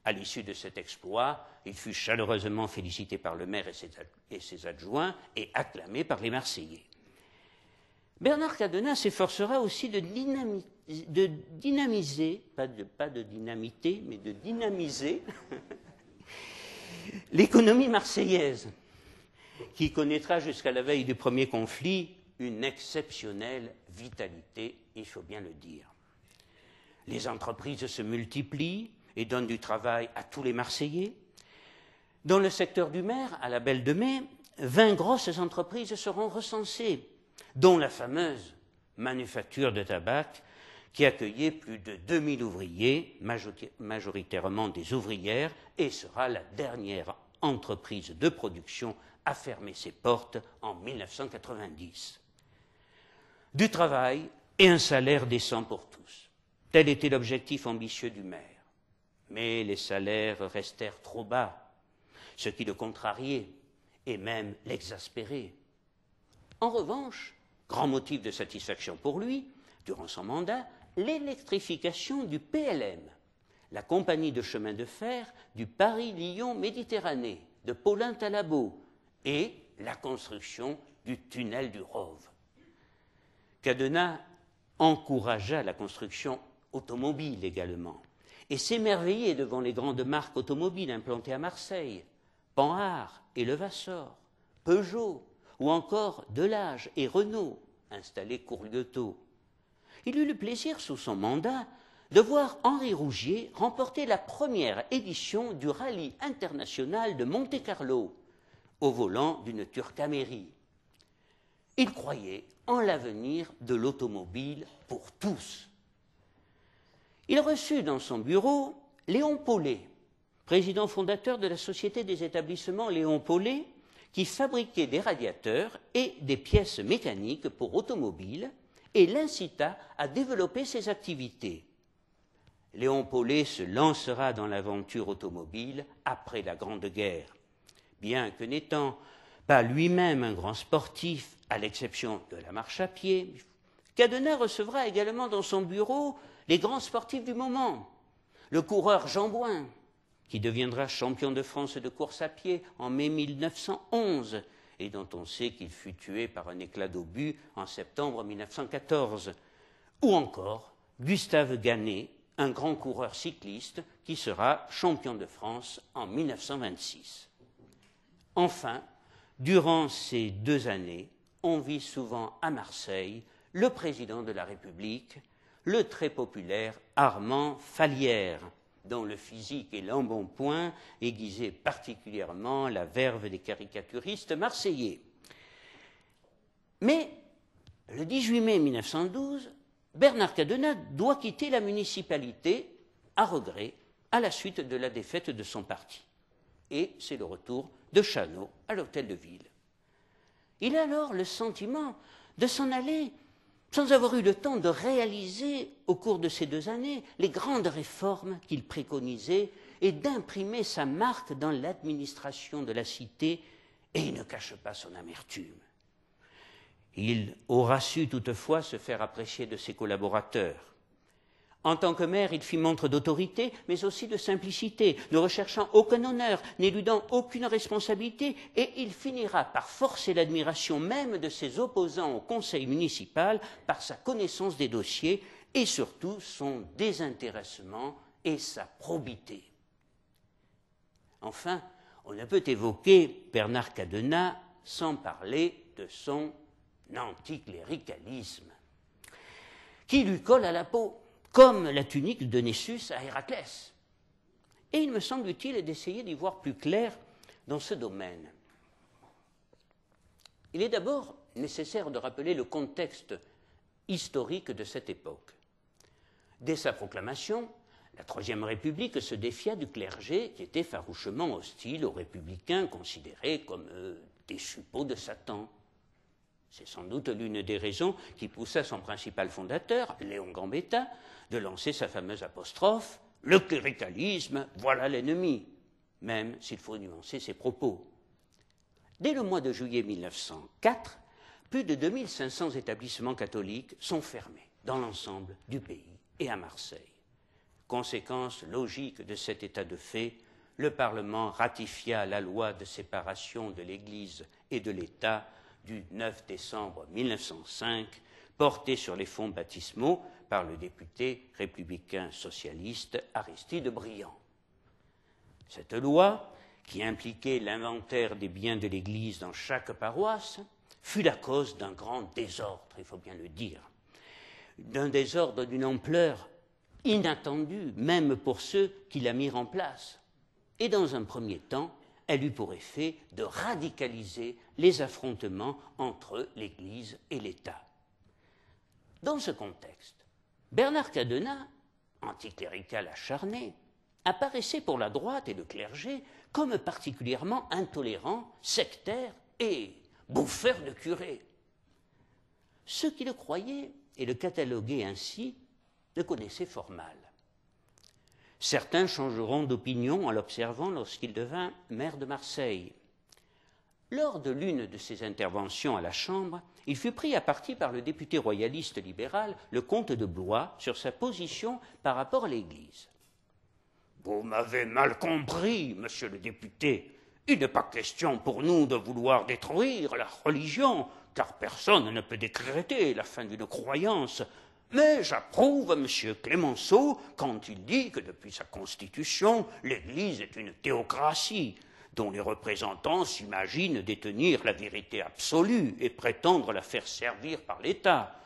À l'issue de cet exploit, il fut chaleureusement félicité par le maire et ses adjoints et acclamé par les Marseillais. Bernard Cadena s'efforcera aussi de dynamiser, pas de dynamiter, mais de dynamiser l'économie marseillaise, qui connaîtra jusqu'à la veille du premier conflit une exceptionnelle vitalité, il faut bien le dire. Les entreprises se multiplient et donnent du travail à tous les Marseillais. Dans le secteur du maire, à la Belle de Mai, 20 grosses entreprises seront recensées, dont la fameuse manufacture de tabac qui accueillait plus de 2000 ouvriers, majoritairement des ouvrières, et sera la dernière entreprise de production à fermer ses portes en 1990. Du travail et un salaire décent pour tous. Tel était l'objectif ambitieux du maire. Mais les salaires restèrent trop bas, ce qui le contrariait et même l'exaspérait. En revanche, grand motif de satisfaction pour lui, durant son mandat, l'électrification du PLM, la compagnie de chemin de fer du Paris-Lyon-Méditerranée, de Paulin-Talabot, et la construction du tunnel du Rove. Cadenat encouragea la construction automobile également, et s'émerveillait devant les grandes marques automobiles implantées à Marseille, Panhard et Levassor, Peugeot, ou encore Delage et Renault, installés Courlioto. Il eut le plaisir, sous son mandat, de voir Henri Rougier remporter la première édition du rallye international de Monte-Carlo, au volant d'une Turcaméry. Il croyait en l'avenir de l'automobile pour tous. Il reçut dans son bureau Léon Paulet, président fondateur de la Société des établissements Léon Paulet, qui fabriquait des radiateurs et des pièces mécaniques pour automobiles, et l'incita à développer ses activités. Léon Paulet se lancera dans l'aventure automobile après la Grande Guerre. Bien que n'étant pas lui-même un grand sportif, à l'exception de la marche à pied, Cadenat recevra également dans son bureau les grands sportifs du moment. Le coureur Jean Bouin, qui deviendra champion de France de course à pied en mai 1911, et dont on sait qu'il fut tué par un éclat d'obus en septembre 1914, ou encore Gustave Gannet, un grand coureur cycliste qui sera champion de France en 1926. Enfin, durant ces 2 années, on vit souvent à Marseille le président de la République, le très populaire Armand Fallières, dont le physique et l'embonpoint aiguisaient particulièrement la verve des caricaturistes marseillais. Mais, le 18 mai 1912, Bernard Cadenat doit quitter la municipalité à regret à la suite de la défaite de son parti. Et c'est le retour de Chanot à l'hôtel de ville. Il a alors le sentiment de s'en aller sans avoir eu le temps de réaliser au cours de ces 2 années les grandes réformes qu'il préconisait et d'imprimer sa marque dans l'administration de la cité, et il ne cache pas son amertume. Il aura su toutefois se faire apprécier de ses collaborateurs. En tant que maire, il fit montre d'autorité, mais aussi de simplicité, ne recherchant aucun honneur, n'éludant aucune responsabilité, et il finira par forcer l'admiration même de ses opposants au conseil municipal par sa connaissance des dossiers et surtout son désintéressement et sa probité. Enfin, on ne peut évoquer Bernard Cadenat sans parler de son anticléricalisme, qui lui colle à la peau, comme la tunique de Nessus à Héraclès. Et il me semble utile d'essayer d'y voir plus clair dans ce domaine. Il est d'abord nécessaire de rappeler le contexte historique de cette époque. Dès sa proclamation, la Troisième République se défia du clergé qui était farouchement hostile aux républicains considérés comme des suppôts de Satan. C'est sans doute l'une des raisons qui poussa son principal fondateur, Léon Gambetta, de lancer sa fameuse apostrophe « Le cléricalisme, voilà l'ennemi », même s'il faut nuancer ses propos. Dès le mois de juillet 1904, plus de 2500 établissements catholiques sont fermés dans l'ensemble du pays et à Marseille. Conséquence logique de cet état de fait, le Parlement ratifia la loi de séparation de l'Église et de l'État du 9 décembre 1905, portée sur les fonds baptismaux par le député républicain socialiste Aristide Briand. Cette loi, qui impliquait l'inventaire des biens de l'Église dans chaque paroisse, fut la cause d'un grand désordre, il faut bien le dire, d'un désordre d'une ampleur inattendue, même pour ceux qui la mirent en place. Et dans un premier temps, elle eut pour effet de radicaliser les affrontements entre l'Église et l'État. Dans ce contexte, Bernard Cadenas, anticlérical acharné, apparaissait pour la droite et le clergé comme particulièrement intolérant, sectaire et bouffeur de curés. Ceux qui le croyaient et le cataloguaient ainsi le connaissaient fort mal. Certains changeront d'opinion en l'observant lorsqu'il devint maire de Marseille. Lors de l'une de ses interventions à la Chambre, il fut pris à partie par le député royaliste libéral, le comte de Blois, sur sa position par rapport à l'Église. « Vous m'avez mal compris, monsieur le député. Il n'est pas question pour nous de vouloir détruire la religion, car personne ne peut décréter la fin d'une croyance. Mais j'approuve M. Clemenceau quand il dit que depuis sa constitution, l'Église est une théocratie, dont les représentants s'imaginent détenir la vérité absolue et prétendre la faire servir par l'État.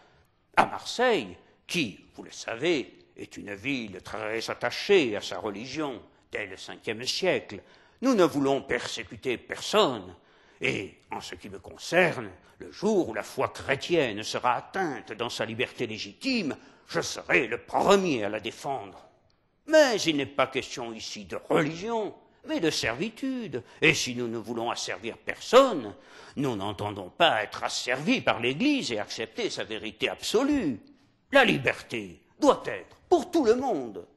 À Marseille, qui, vous le savez, est une ville très attachée à sa religion dès le Ve siècle, nous ne voulons persécuter personne. Et, en ce qui me concerne, le jour où la foi chrétienne sera atteinte dans sa liberté légitime, je serai le premier à la défendre. Mais il n'est pas question ici de religion, mais de servitude. Et si nous ne voulons asservir personne, nous n'entendons pas être asservis par l'Église et accepter sa vérité absolue. La liberté doit être pour tout le monde.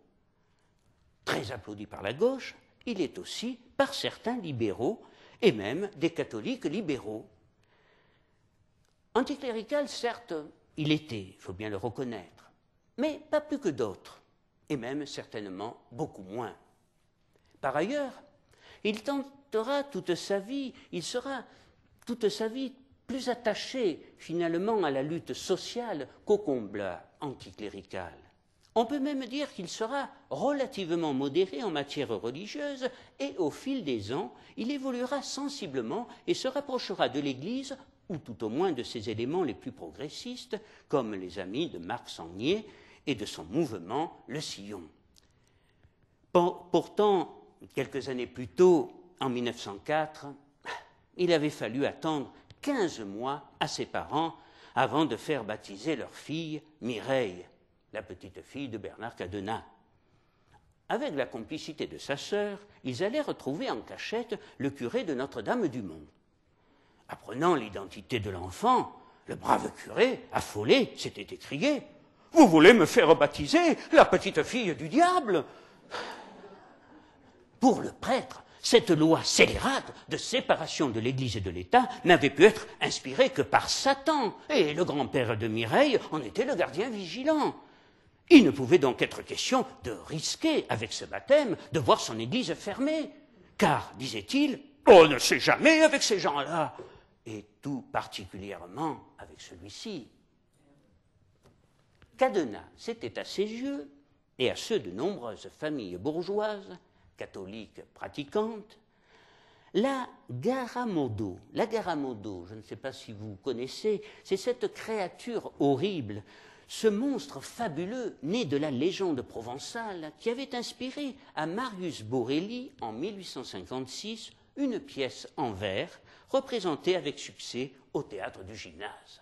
Très applaudi par la gauche, il est aussi par certains libéraux et même des catholiques libéraux. Anticlérical, certes, il était, il faut bien le reconnaître, mais pas plus que d'autres, et même certainement beaucoup moins. Par ailleurs, il tentera toute sa vie, il sera toute sa vie plus attaché finalement à la lutte sociale qu'au combat anticlérical. On peut même dire qu'il sera relativement modéré en matière religieuse et au fil des ans, il évoluera sensiblement et se rapprochera de l'Église, ou tout au moins de ses éléments les plus progressistes, comme les amis de Marc Sangnier et de son mouvement Le Sillon. Pourtant, quelques années plus tôt, en 1904, il avait fallu attendre 15 mois à ses parents avant de faire baptiser leur fille Mireille, la petite fille de Bernard Cadenas. Avec la complicité de sa sœur, ils allaient retrouver en cachette le curé de Notre-Dame-du-Mont. Apprenant l'identité de l'enfant, le brave curé, affolé, s'était écrié « Vous voulez me faire baptiser, la petite fille du diable ?» Pour le prêtre, cette loi scélérate de séparation de l'Église et de l'État n'avait pu être inspirée que par Satan, et le grand-père de Mireille en était le gardien vigilant. Il ne pouvait donc être question de risquer, avec ce baptême, de voir son église fermée. Car, disait-il, on ne sait jamais avec ces gens-là, et tout particulièrement avec celui-ci. Cadenas, c'était à ses yeux, et à ceux de nombreuses familles bourgeoises, catholiques pratiquantes, la Garamodo. La Garamodo, je ne sais pas si vous connaissez, c'est cette créature horrible, ce monstre fabuleux né de la légende provençale qui avait inspiré à Marius Borelli en 1856 une pièce en vers représentée avec succès au théâtre du Gymnase.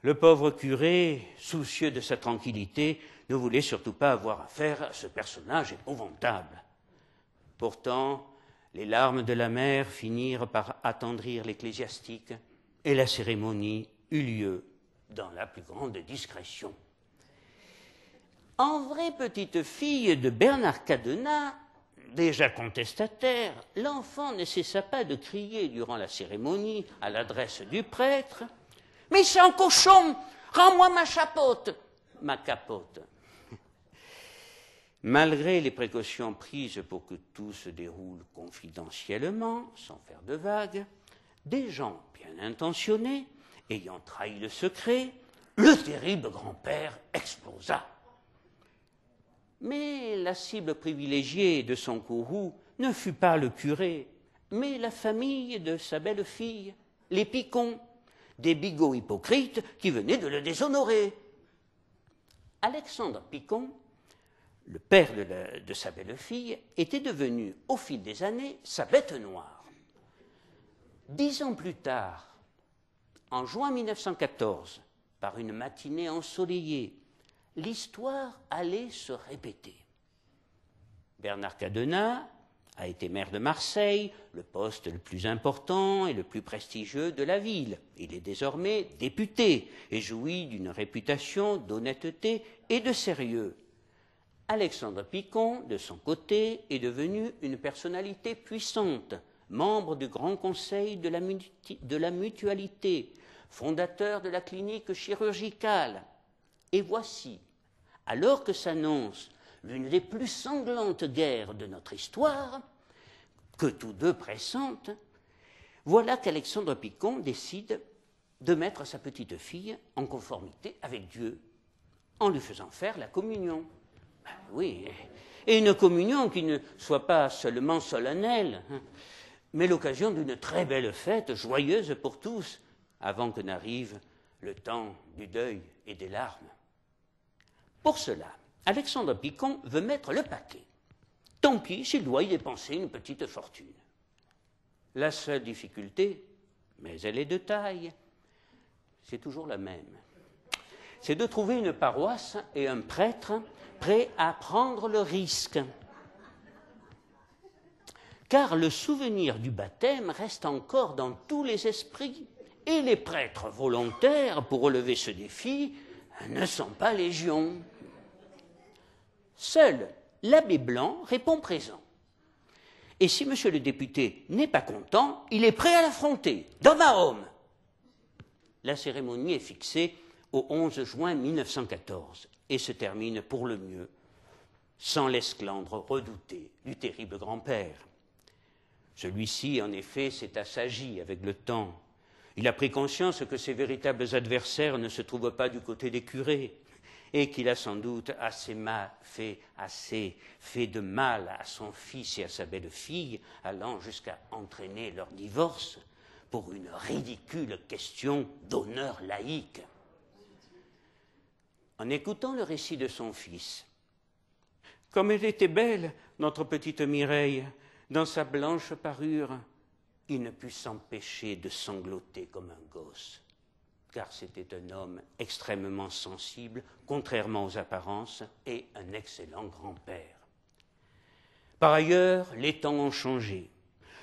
Le pauvre curé, soucieux de sa tranquillité, ne voulait surtout pas avoir affaire à ce personnage épouvantable. Pourtant, les larmes de la mère finirent par attendrir l'ecclésiastique et la cérémonie eut lieu dans la plus grande discrétion. En vraie petite fille de Bernard Cadenas, déjà contestataire, l'enfant ne cessa pas de crier durant la cérémonie à l'adresse du prêtre « Mais c'est un cochon! Rends-moi ma chapeaute !» Ma capote. Malgré les précautions prises pour que tout se déroule confidentiellement, sans faire de vagues, des gens bien intentionnés, ayant trahi le secret, le terrible grand-père explosa. Mais la cible privilégiée de son courroux ne fut pas le curé, mais la famille de sa belle-fille, les Picon, des bigots hypocrites qui venaient de le déshonorer. Alexandre Picon, le père de sa belle-fille, était devenu, au fil des années, sa bête noire. 10 ans plus tard, en juin 1914, par une matinée ensoleillée, l'histoire allait se répéter. Bernard Cadenat a été maire de Marseille, le poste le plus important et le plus prestigieux de la ville. Il est désormais député et jouit d'une réputation d'honnêteté et de sérieux. Alexandre Picon, de son côté, est devenu une personnalité puissante, membre du Grand Conseil de la Mutualité, fondateur de la clinique chirurgicale. Et voici, alors que s'annonce l'une des plus sanglantes guerres de notre histoire, que tous deux pressentent, voilà qu'Alexandre Picon décide de mettre sa petite fille en conformité avec Dieu, en lui faisant faire la communion. Ben oui, et une communion qui ne soit pas seulement solennelle, mais l'occasion d'une très belle fête, joyeuse pour tous, avant que n'arrive le temps du deuil et des larmes. Pour cela, Alexandre Picon veut mettre le paquet. Tant pis s'il doit y dépenser une petite fortune. La seule difficulté, mais elle est de taille, c'est toujours la même. C'est de trouver une paroisse et un prêtre prêts à prendre le risque. Car le souvenir du baptême reste encore dans tous les esprits, et les prêtres volontaires pour relever ce défi ne sont pas légion. Seul l'abbé Blanc répond présent. Et si monsieur le député n'est pas content, il est prêt à l'affronter, d'homme à homme. La cérémonie est fixée au 11 juin 1914 et se termine pour le mieux, sans l'esclandre redouté du terrible grand-père. Celui-ci, en effet, s'est assagi avec le temps. Il a pris conscience que ses véritables adversaires ne se trouvent pas du côté des curés, et qu'il a sans doute assez fait de mal à son fils et à sa belle-fille, allant jusqu'à entraîner leur divorce pour une ridicule question d'honneur laïque. En écoutant le récit de son fils, « Comme elle était belle, notre petite Mireille, dans sa blanche parure », il ne put s'empêcher de sangloter comme un gosse, car c'était un homme extrêmement sensible, contrairement aux apparences, et un excellent grand-père. Par ailleurs, les temps ont changé.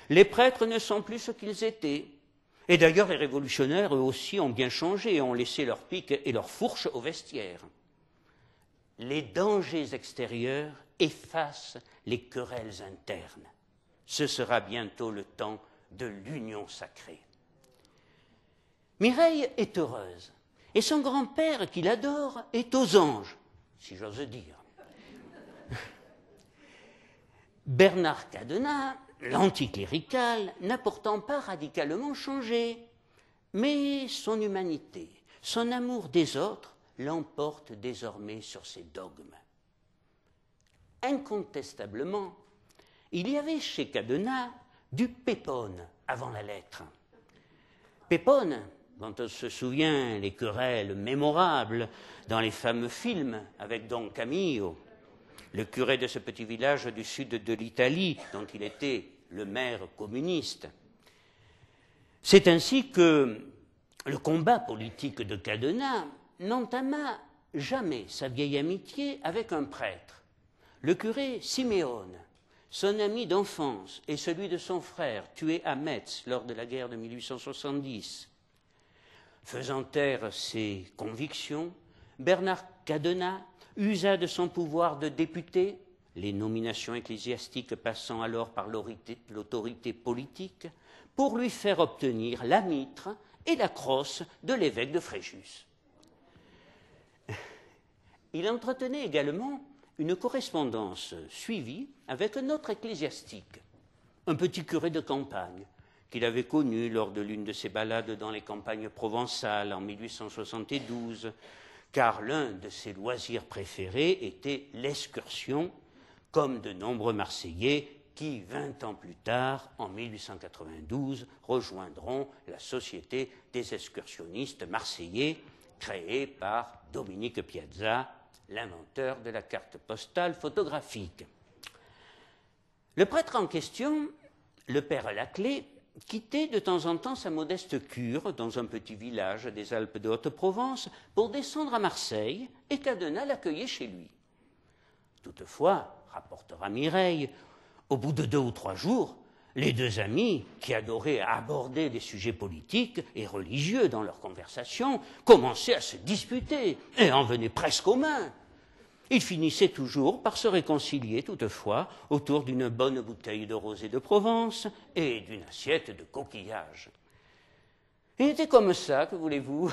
Les prêtres ne sont plus ce qu'ils étaient. Et d'ailleurs, les révolutionnaires, eux aussi, ont bien changé et ont laissé leurs piques et leurs fourches au vestiaire. Les dangers extérieurs effacent les querelles internes. Ce sera bientôt le temps de l'union sacrée. Mireille est heureuse, et son grand-père, qui l'adore, est aux anges, si j'ose dire. Bernard Cadenat, l'anticlérical, n'a pourtant pas radicalement changé, mais son humanité, son amour des autres l'emportent désormais sur ses dogmes. Incontestablement, il y avait chez Cadenat du Pépone avant la lettre. Pépone, dont on se souvient les querelles mémorables dans les fameux films avec Don Camillo, le curé de ce petit village du sud de l'Italie, dont il était le maire communiste. C'est ainsi que le combat politique de Cadenat n'entama jamais sa vieille amitié avec un prêtre, le curé Siméone, son ami d'enfance et celui de son frère, tué à Metz lors de la guerre de 1870. Faisant taire ses convictions, Bernard Cadenat usa de son pouvoir de député, les nominations ecclésiastiques passant alors par l'autorité politique, pour lui faire obtenir la mitre et la crosse de l'évêque de Fréjus. Il entretenait également une correspondance suivie avec un autre ecclésiastique, un petit curé de campagne, qu'il avait connu lors de l'une de ses balades dans les campagnes provençales en 1872, car l'un de ses loisirs préférés était l'excursion, comme de nombreux Marseillais, qui, 20 ans plus tard, en 1892, rejoindront la Société des excursionnistes marseillais, créée par Dominique Piazza, l'inventeur de la carte postale photographique. Le prêtre en question, le père Laclé, quittait de temps en temps sa modeste cure dans un petit village des Alpes de Haute-Provence pour descendre à Marseille, et Cadenat l'accueillait chez lui. Toutefois, rapportera Mireille, au bout de 2 ou 3 jours, les deux amis, qui adoraient aborder des sujets politiques et religieux dans leur conversation, commençaient à se disputer et en venaient presque aux mains. Ils finissaient toujours par se réconcilier, toutefois, autour d'une bonne bouteille de rosé de Provence et d'une assiette de coquillages. Il était comme ça, que voulez-vous,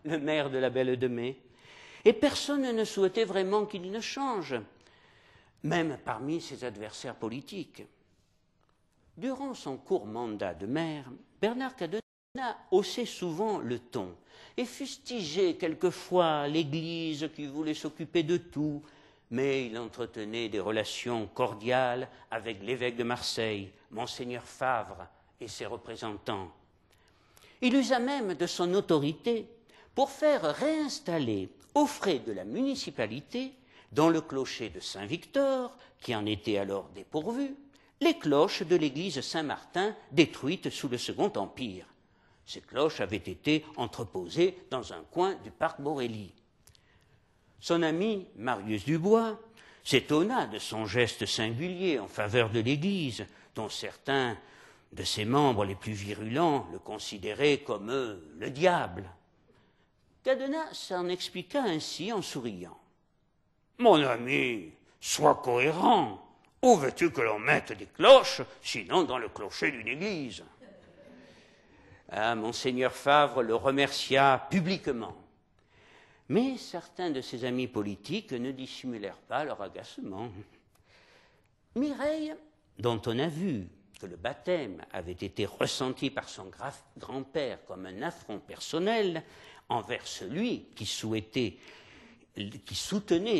le maire de la Belle de Mai, et personne ne souhaitait vraiment qu'il ne change, même parmi ses adversaires politiques. Durant son court mandat de maire, Bernard Cadenat haussait souvent le ton et fustigeait quelquefois l'Église qui voulait s'occuper de tout, mais il entretenait des relations cordiales avec l'évêque de Marseille, Monseigneur Favre, et ses représentants. Il usa même de son autorité pour faire réinstaller, aux frais de la municipalité, dans le clocher de Saint-Victor, qui en était alors dépourvu, les cloches de l'église Saint-Martin détruites sous le Second Empire. Ces cloches avaient été entreposées dans un coin du parc Borély. Son ami Marius Dubois s'étonna de son geste singulier en faveur de l'Église, dont certains de ses membres les plus virulents le considéraient comme le diable. Cadenat s'en expliqua ainsi en souriant. « Mon ami, sois cohérent. Où veux-tu que l'on mette des cloches, sinon dans le clocher d'une église ?» Ah, Monseigneur Favre le remercia publiquement. Mais certains de ses amis politiques ne dissimulèrent pas leur agacement. Mireille, dont on a vu que le baptême avait été ressenti par son grand-père comme un affront personnel envers celui qui soutenait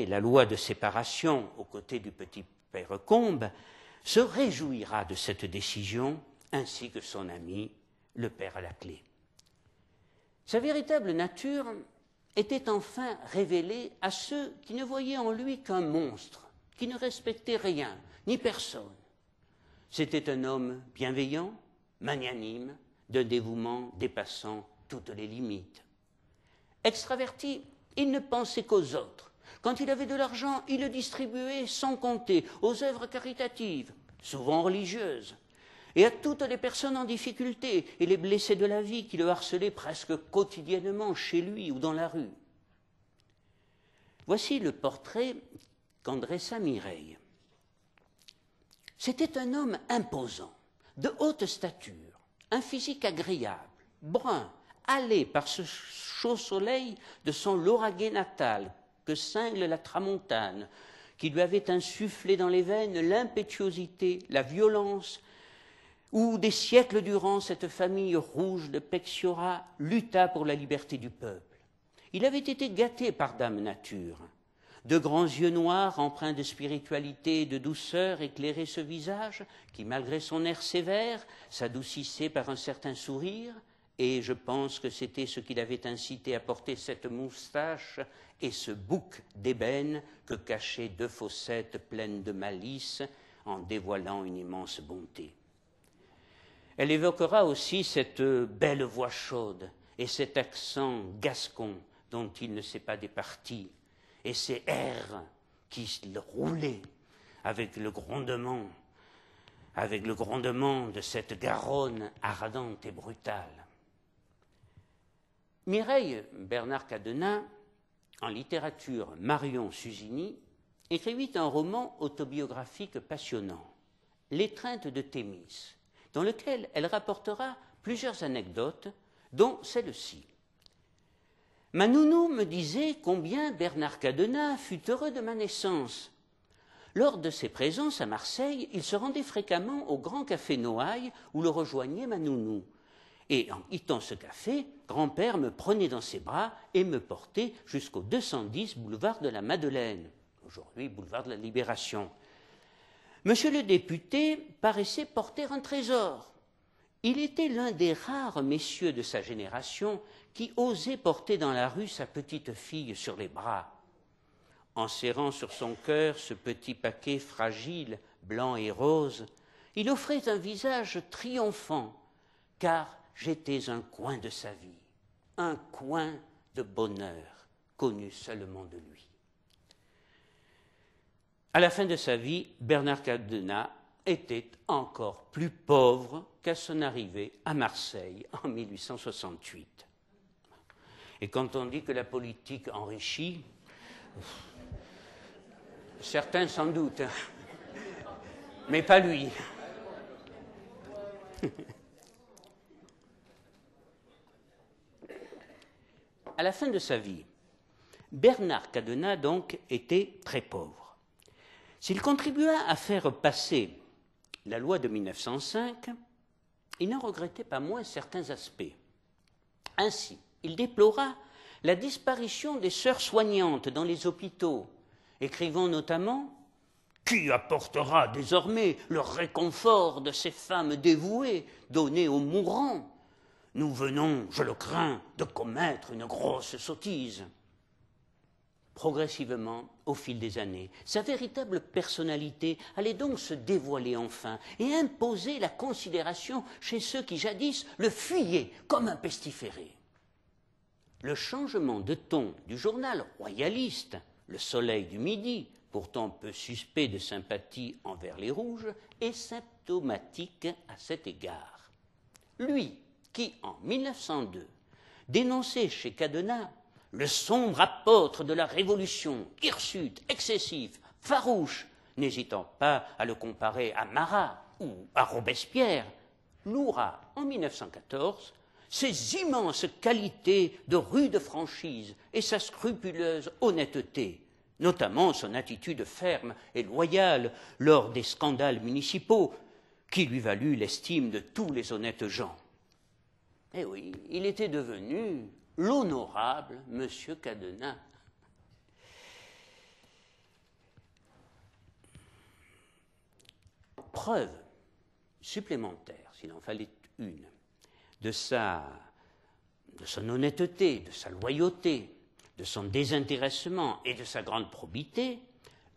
la loi de séparation aux côtés du petit père Combe, se réjouira de cette décision, ainsi que son ami, le père Laclé. Sa véritable nature était enfin révélée à ceux qui ne voyaient en lui qu'un monstre, qui ne respectait rien, ni personne. C'était un homme bienveillant, magnanime, d'un dévouement dépassant toutes les limites. Extraverti, il ne pensait qu'aux autres. Quand il avait de l'argent, il le distribuait sans compter aux œuvres caritatives, souvent religieuses, et à toutes les personnes en difficulté et les blessés de la vie qui le harcelaient presque quotidiennement chez lui ou dans la rue. Voici le portrait qu'en dressa Mireille. C'était un homme imposant, de haute stature, un physique agréable, brun, hâlé par ce chaud soleil de son Lauragais natal, que cingle la tramontane, qui lui avait insufflé dans les veines l'impétuosité, la violence, où des siècles durant cette famille rouge de Pectiora lutta pour la liberté du peuple. Il avait été gâté par Dame Nature. De grands yeux noirs, empreints de spiritualité et de douceur, éclairaient ce visage qui, malgré son air sévère, s'adoucissait par un certain sourire, et je pense que c'était ce qui l'avait incité à porter cette moustache et ce bouc d'ébène que cachaient 2 fossettes pleines de malice en dévoilant une immense bonté. Elle évoquera aussi cette belle voix chaude et cet accent gascon dont il ne s'est pas départi, et ces airs qui le roulaient avec le grondement de cette Garonne ardente et brutale. Mireille Bernard Cadenat, en littérature Marion Susini, écrivit un roman autobiographique passionnant, L'étreinte de Thémis, dans lequel elle rapportera plusieurs anecdotes, dont celle-ci. Ma nounou me disait combien Bernard Cadenat fut heureux de ma naissance. Lors de ses présences à Marseille, il se rendait fréquemment au Grand Café Noailles où le rejoignait ma nounou. Et en quittant ce café, grand-père me prenait dans ses bras et me portait jusqu'au 210 boulevard de la Madeleine, aujourd'hui boulevard de la Libération. Monsieur le député paraissait porter un trésor. Il était l'un des rares messieurs de sa génération qui osait porter dans la rue sa petite fille sur les bras. En serrant sur son cœur ce petit paquet fragile, blanc et rose, il offrait un visage triomphant, car j'étais un coin de sa vie, un coin de bonheur connu seulement de lui. À la fin de sa vie, Bernard Cadenas était encore plus pauvre qu'à son arrivée à Marseille en 1868. Et quand on dit que la politique enrichit, certains sans doute, mais pas lui. À la fin de sa vie, Bernard Cadenas donc était très pauvre. S'il contribua à faire passer la loi de 1905, il n'en regrettait pas moins certains aspects. Ainsi, il déplora la disparition des sœurs soignantes dans les hôpitaux, écrivant notamment « Qui apportera désormais le réconfort de ces femmes dévouées données aux mourants ? Nous venons, je le crains, de commettre une grosse sottise. » Progressivement, au fil des années, sa véritable personnalité allait donc se dévoiler enfin et imposer la considération chez ceux qui jadis le fuyaient comme un pestiféré. Le changement de ton du journal royaliste, Le Soleil du Midi, pourtant peu suspect de sympathie envers les Rouges, est symptomatique à cet égard. Lui, qui, en 1902, dénonçait chez Cadenas le sombre apôtre de la Révolution, hirsute, excessif, farouche, n'hésitant pas à le comparer à Marat ou à Robespierre, louera en 1914 ses immenses qualités de rude franchise et sa scrupuleuse honnêteté, notamment son attitude ferme et loyale lors des scandales municipaux qui lui valut l'estime de tous les honnêtes gens. Eh oui, il était devenu l'honorable Monsieur Cadenas. Preuve supplémentaire, s'il en fallait une, de son honnêteté, de sa loyauté, de son désintéressement et de sa grande probité,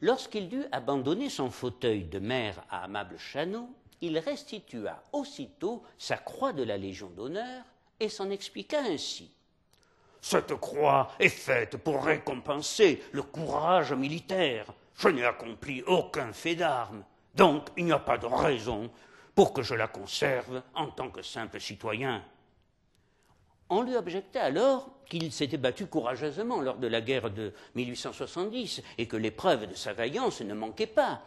lorsqu'il dut abandonner son fauteuil de maire à Amable Chanot, il restitua aussitôt sa croix de la Légion d'honneur et s'en expliqua ainsi. « Cette croix est faite pour récompenser le courage militaire. Je n'ai accompli aucun fait d'armes, donc il n'y a pas de raison pour que je la conserve en tant que simple citoyen. » On lui objecta alors qu'il s'était battu courageusement lors de la guerre de 1870 et que les preuves de sa vaillance ne manquaient pas.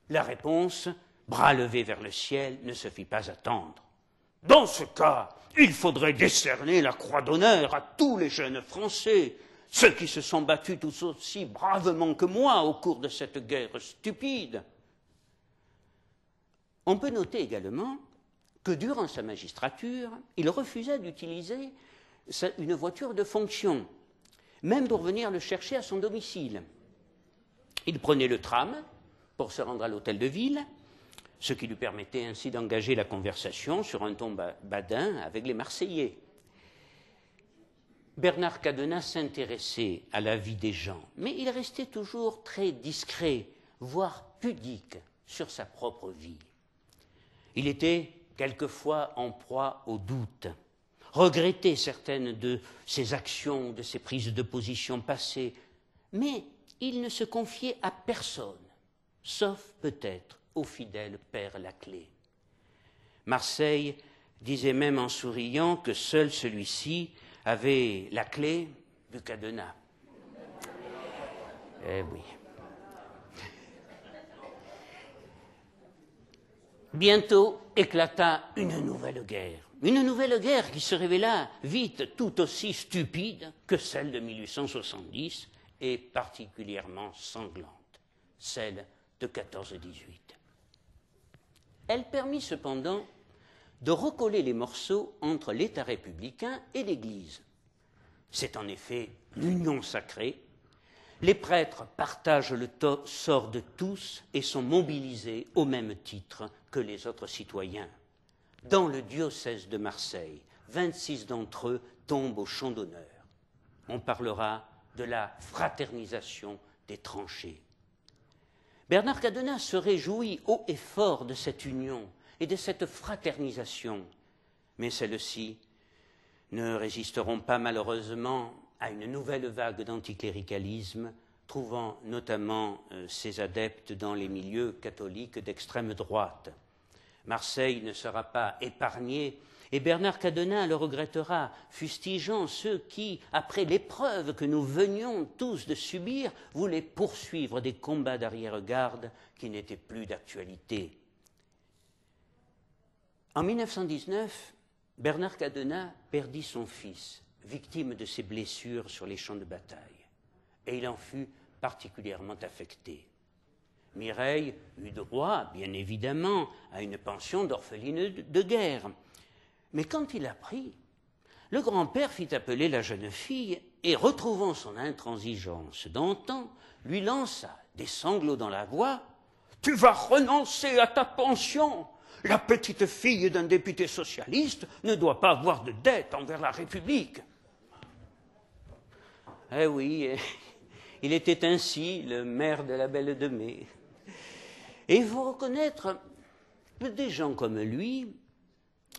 La réponse, bras levés vers le ciel, ne se fit pas attendre. « Dans ce cas, il faudrait décerner la croix d'honneur à tous les jeunes Français, ceux qui se sont battus tout aussi bravement que moi au cours de cette guerre stupide. » On peut noter également que durant sa magistrature, il refusa d'utiliser une voiture de fonction, même pour venir le chercher à son domicile. Il prenait le tram pour se rendre à l'hôtel de ville, ce qui lui permettait ainsi d'engager la conversation sur un ton badin avec les Marseillais. Bernard Cadenas s'intéressait à la vie des gens, mais il restait toujours très discret, voire pudique sur sa propre vie. Il était quelquefois en proie au doute, regrettait certaines de ses actions, de ses prises de position passées, mais il ne se confiait à personne, sauf peut-être au fidèle père Laclé. Marseille disait même en souriant que seul celui-ci avait la clé du cadenas. Eh oui. Bientôt éclata une nouvelle guerre qui se révéla vite tout aussi stupide que celle de 1870 et particulièrement sanglante, celle de 14-18. Elle permit cependant de recoller les morceaux entre l'État républicain et l'Église. C'est en effet l'union sacrée, Les prêtres partagent le sort de tous et sont mobilisés au même titre que les autres citoyens. Dans le diocèse de Marseille, 26 d'entre eux tombent au champ d'honneur. On parlera de la fraternisation des tranchées. Bernard Cadenas se réjouit haut et fort de cette union et de cette fraternisation, mais celles-ci ne résisteront pas malheureusement à une nouvelle vague d'anticléricalisme, trouvant notamment ses adeptes dans les milieux catholiques d'extrême droite. Marseille ne sera pas épargnée, et Bernard Cadenas le regrettera, fustigeant ceux qui, après l'épreuve que nous venions tous de subir, voulaient poursuivre des combats d'arrière-garde qui n'étaient plus d'actualité. En 1919, Bernard Cadenas perdit son fils, victime de ses blessures sur les champs de bataille, et il en fut particulièrement affecté. Mireille eut droit, bien évidemment, à une pension d'orpheline de guerre. Mais quand il apprit, le grand-père fit appeler la jeune fille et, retrouvant son intransigeance d'antan, lui lança des sanglots dans la voix. « Tu vas renoncer à ta pension. La petite fille d'un député socialiste ne doit pas avoir de dette envers la République. » Eh oui, il était ainsi le maire de la Belle de Mai. Et il faut reconnaître que des gens comme lui,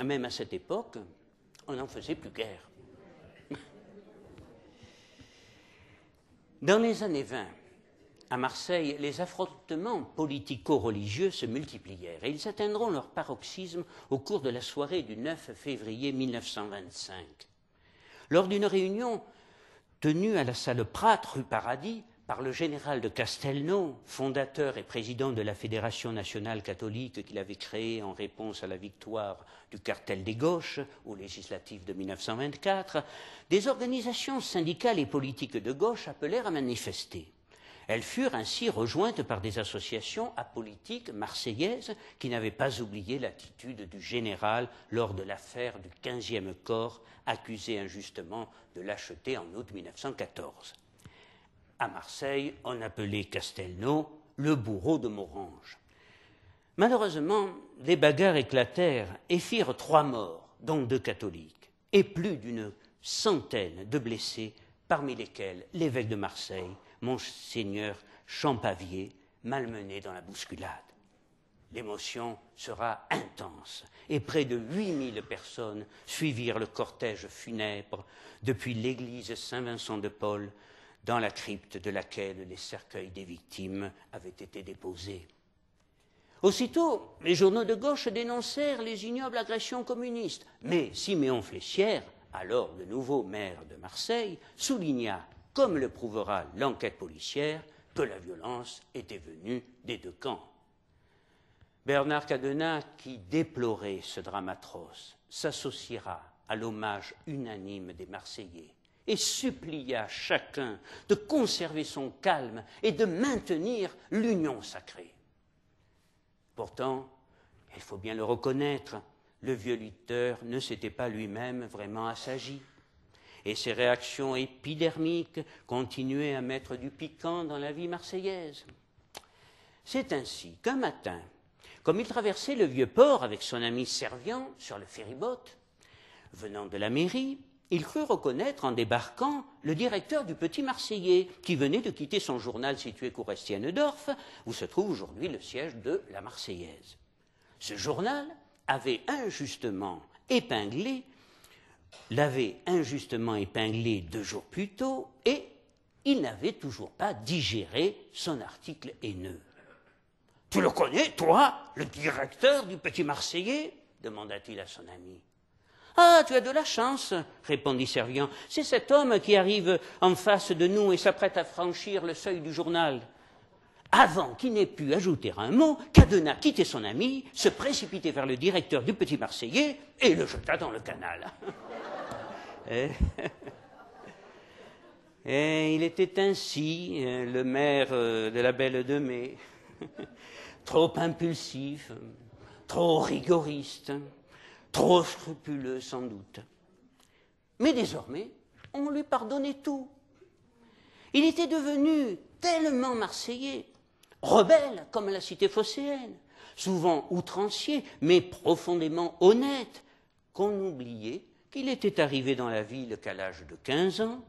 même à cette époque, on n'en faisait plus guère. Dans les années 20, à Marseille, les affrontements politico-religieux se multiplièrent et ils atteindront leur paroxysme au cours de la soirée du 9 février 1925. Lors d'une réunion tenue à la salle Prat, rue Paradis, par le général de Castelnau, fondateur et président de la Fédération nationale catholique qu'il avait créée en réponse à la victoire du cartel des gauches aux législatives de 1924, des organisations syndicales et politiques de gauche appelèrent à manifester. Elles furent ainsi rejointes par des associations apolitiques marseillaises qui n'avaient pas oublié l'attitude du général lors de l'affaire du 15e corps, accusé injustement de lâcheté en août 1914. À Marseille, on appelait Castelnau le bourreau de Morange. Malheureusement, des bagarres éclatèrent et firent 3 morts, dont 2 catholiques, et plus d'une centaine de blessés, parmi lesquels l'évêque de Marseille, Monseigneur Champavier, malmené dans la bousculade. L'émotion sera intense et près de 8000 personnes suivirent le cortège funèbre depuis l'église Saint-Vincent de Paul, dans la crypte de laquelle les cercueils des victimes avaient été déposés. Aussitôt, les journaux de gauche dénoncèrent les ignobles agressions communistes, mais Siméon Flessière, alors le nouveau maire de Marseille, souligna, comme le prouvera l'enquête policière, que la violence était venue des 2 camps. Bernard Cadenas, qui déplorait ce drame atroce, s'associera à l'hommage unanime des Marseillais et supplia chacun de conserver son calme et de maintenir l'union sacrée. Pourtant, il faut bien le reconnaître, le vieux lutteur ne s'était pas lui-même vraiment assagi. Et ses réactions épidermiques continuaient à mettre du piquant dans la vie marseillaise. C'est ainsi qu'un matin, comme il traversait le vieux port avec son ami Servian sur le ferry-boat, venant de la mairie, il crut reconnaître en débarquant le directeur du Petit Marseillais qui venait de quitter son journal situé cour Estienne-Dorf, où se trouve aujourd'hui le siège de la Marseillaise. Ce journal l'avait injustement épinglé 2 jours plus tôt et il n'avait toujours pas digéré son article haineux. « Tu le connais, toi, le directeur du Petit Marseillais ?» demanda-t-il à son ami. « Ah, tu as de la chance, » répondit Servian. « C'est cet homme qui arrive en face de nous et s'apprête à franchir le seuil du journal. » Avant qu'il n'ait pu ajouter un mot, Cadenas quittait son ami, se précipitait vers le directeur du Petit Marseillais et le jeta dans le canal. Et il était ainsi, le maire de la Belle de Mai, trop impulsif, trop rigoriste, trop scrupuleux sans doute. Mais désormais, on lui pardonnait tout. Il était devenu tellement marseillais, rebelle comme à la cité phocéenne, souvent outrancier, mais profondément honnête, qu'on oubliait qu'il était arrivé dans la ville qu'à l'âge de 15 ans,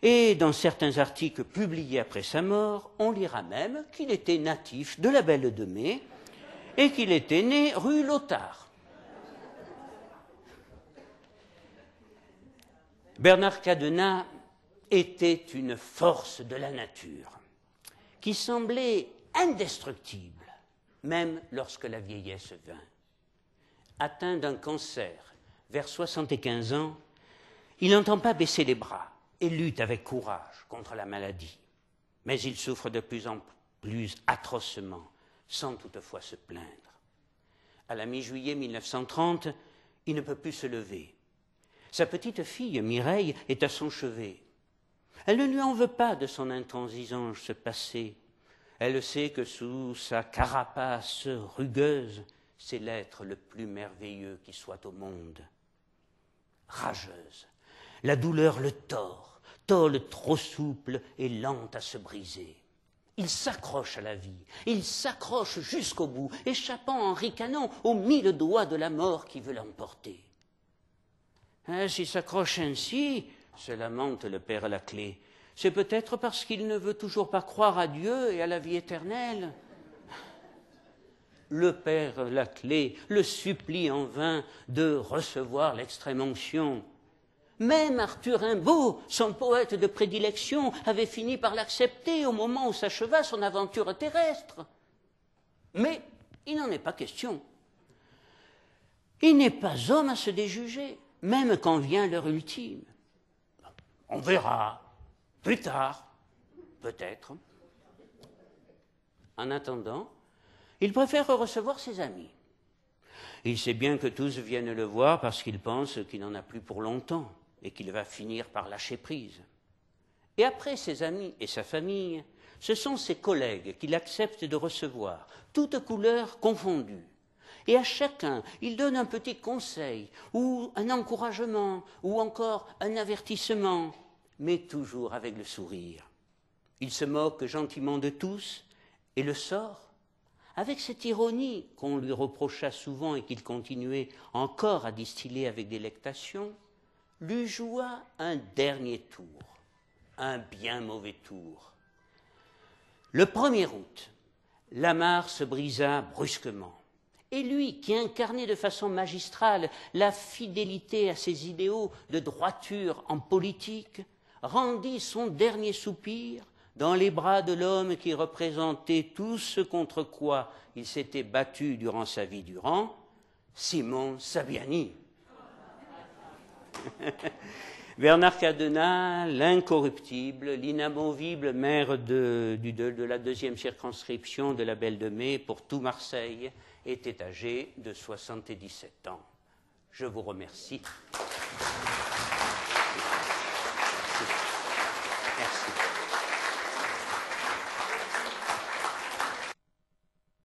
et dans certains articles publiés après sa mort, on lira même qu'il était natif de la Belle de Mai et qu'il était né rue Lothar. Bernard Cadenas était une force de la nature qui semblait indestructible, même lorsque la vieillesse vint. Atteint d'un cancer vers 75 ans, il n'entend pas baisser les bras et lutte avec courage contre la maladie. Mais il souffre de plus en plus atrocement, sans toutefois se plaindre. À la mi-juillet 1930, il ne peut plus se lever. Sa petite fille, Mireille, est à son chevet. Elle ne lui en veut pas de son intransigeance passée. Elle sait que sous sa carapace rugueuse, c'est l'être le plus merveilleux qui soit au monde. Rageuse, la douleur le tord, tôle trop souple et lente à se briser. Il s'accroche à la vie, il s'accroche jusqu'au bout, échappant en ricanant aux 1000 doigts de la mort qui veut l'emporter. S'il s'accroche ainsi, se lamente le père Laclé, c'est peut-être parce qu'il ne veut toujours pas croire à Dieu et à la vie éternelle. Le père Laclé le supplie en vain de recevoir l'extrême-onction. Même Arthur Rimbaud, son poète de prédilection, avait fini par l'accepter au moment où s'acheva son aventure terrestre. Mais il n'en est pas question. Il n'est pas homme à se déjuger, même quand vient l'heure ultime. On verra, plus tard, peut-être. En attendant, il préfère recevoir ses amis. Il sait bien que tous viennent le voir parce qu'ils pensent qu'il n'en a plus pour longtemps et qu'il va finir par lâcher prise. Et après ses amis et sa famille, ce sont ses collègues qu'il accepte de recevoir, toutes couleurs confondues. Et à chacun, il donne un petit conseil, ou un encouragement, ou encore un avertissement, mais toujours avec le sourire. Il se moque gentiment de tous, et le sort, avec cette ironie qu'on lui reprocha souvent et qu'il continuait encore à distiller avec délectation, lui joua un dernier tour, un bien mauvais tour. Le 1er août, l'amarre se brisa brusquement. Et lui, qui incarnait de façon magistrale la fidélité à ses idéaux de droiture en politique, rendit son dernier soupir dans les bras de l'homme qui représentait tout ce contre quoi il s'était battu durant sa vie durant, Simon Saviani. Bernard Cadenas, l'incorruptible, l'inamovible maire de la 2e circonscription de la Belle de Mai pour tout Marseille, était âgé de 77 ans. Je vous remercie.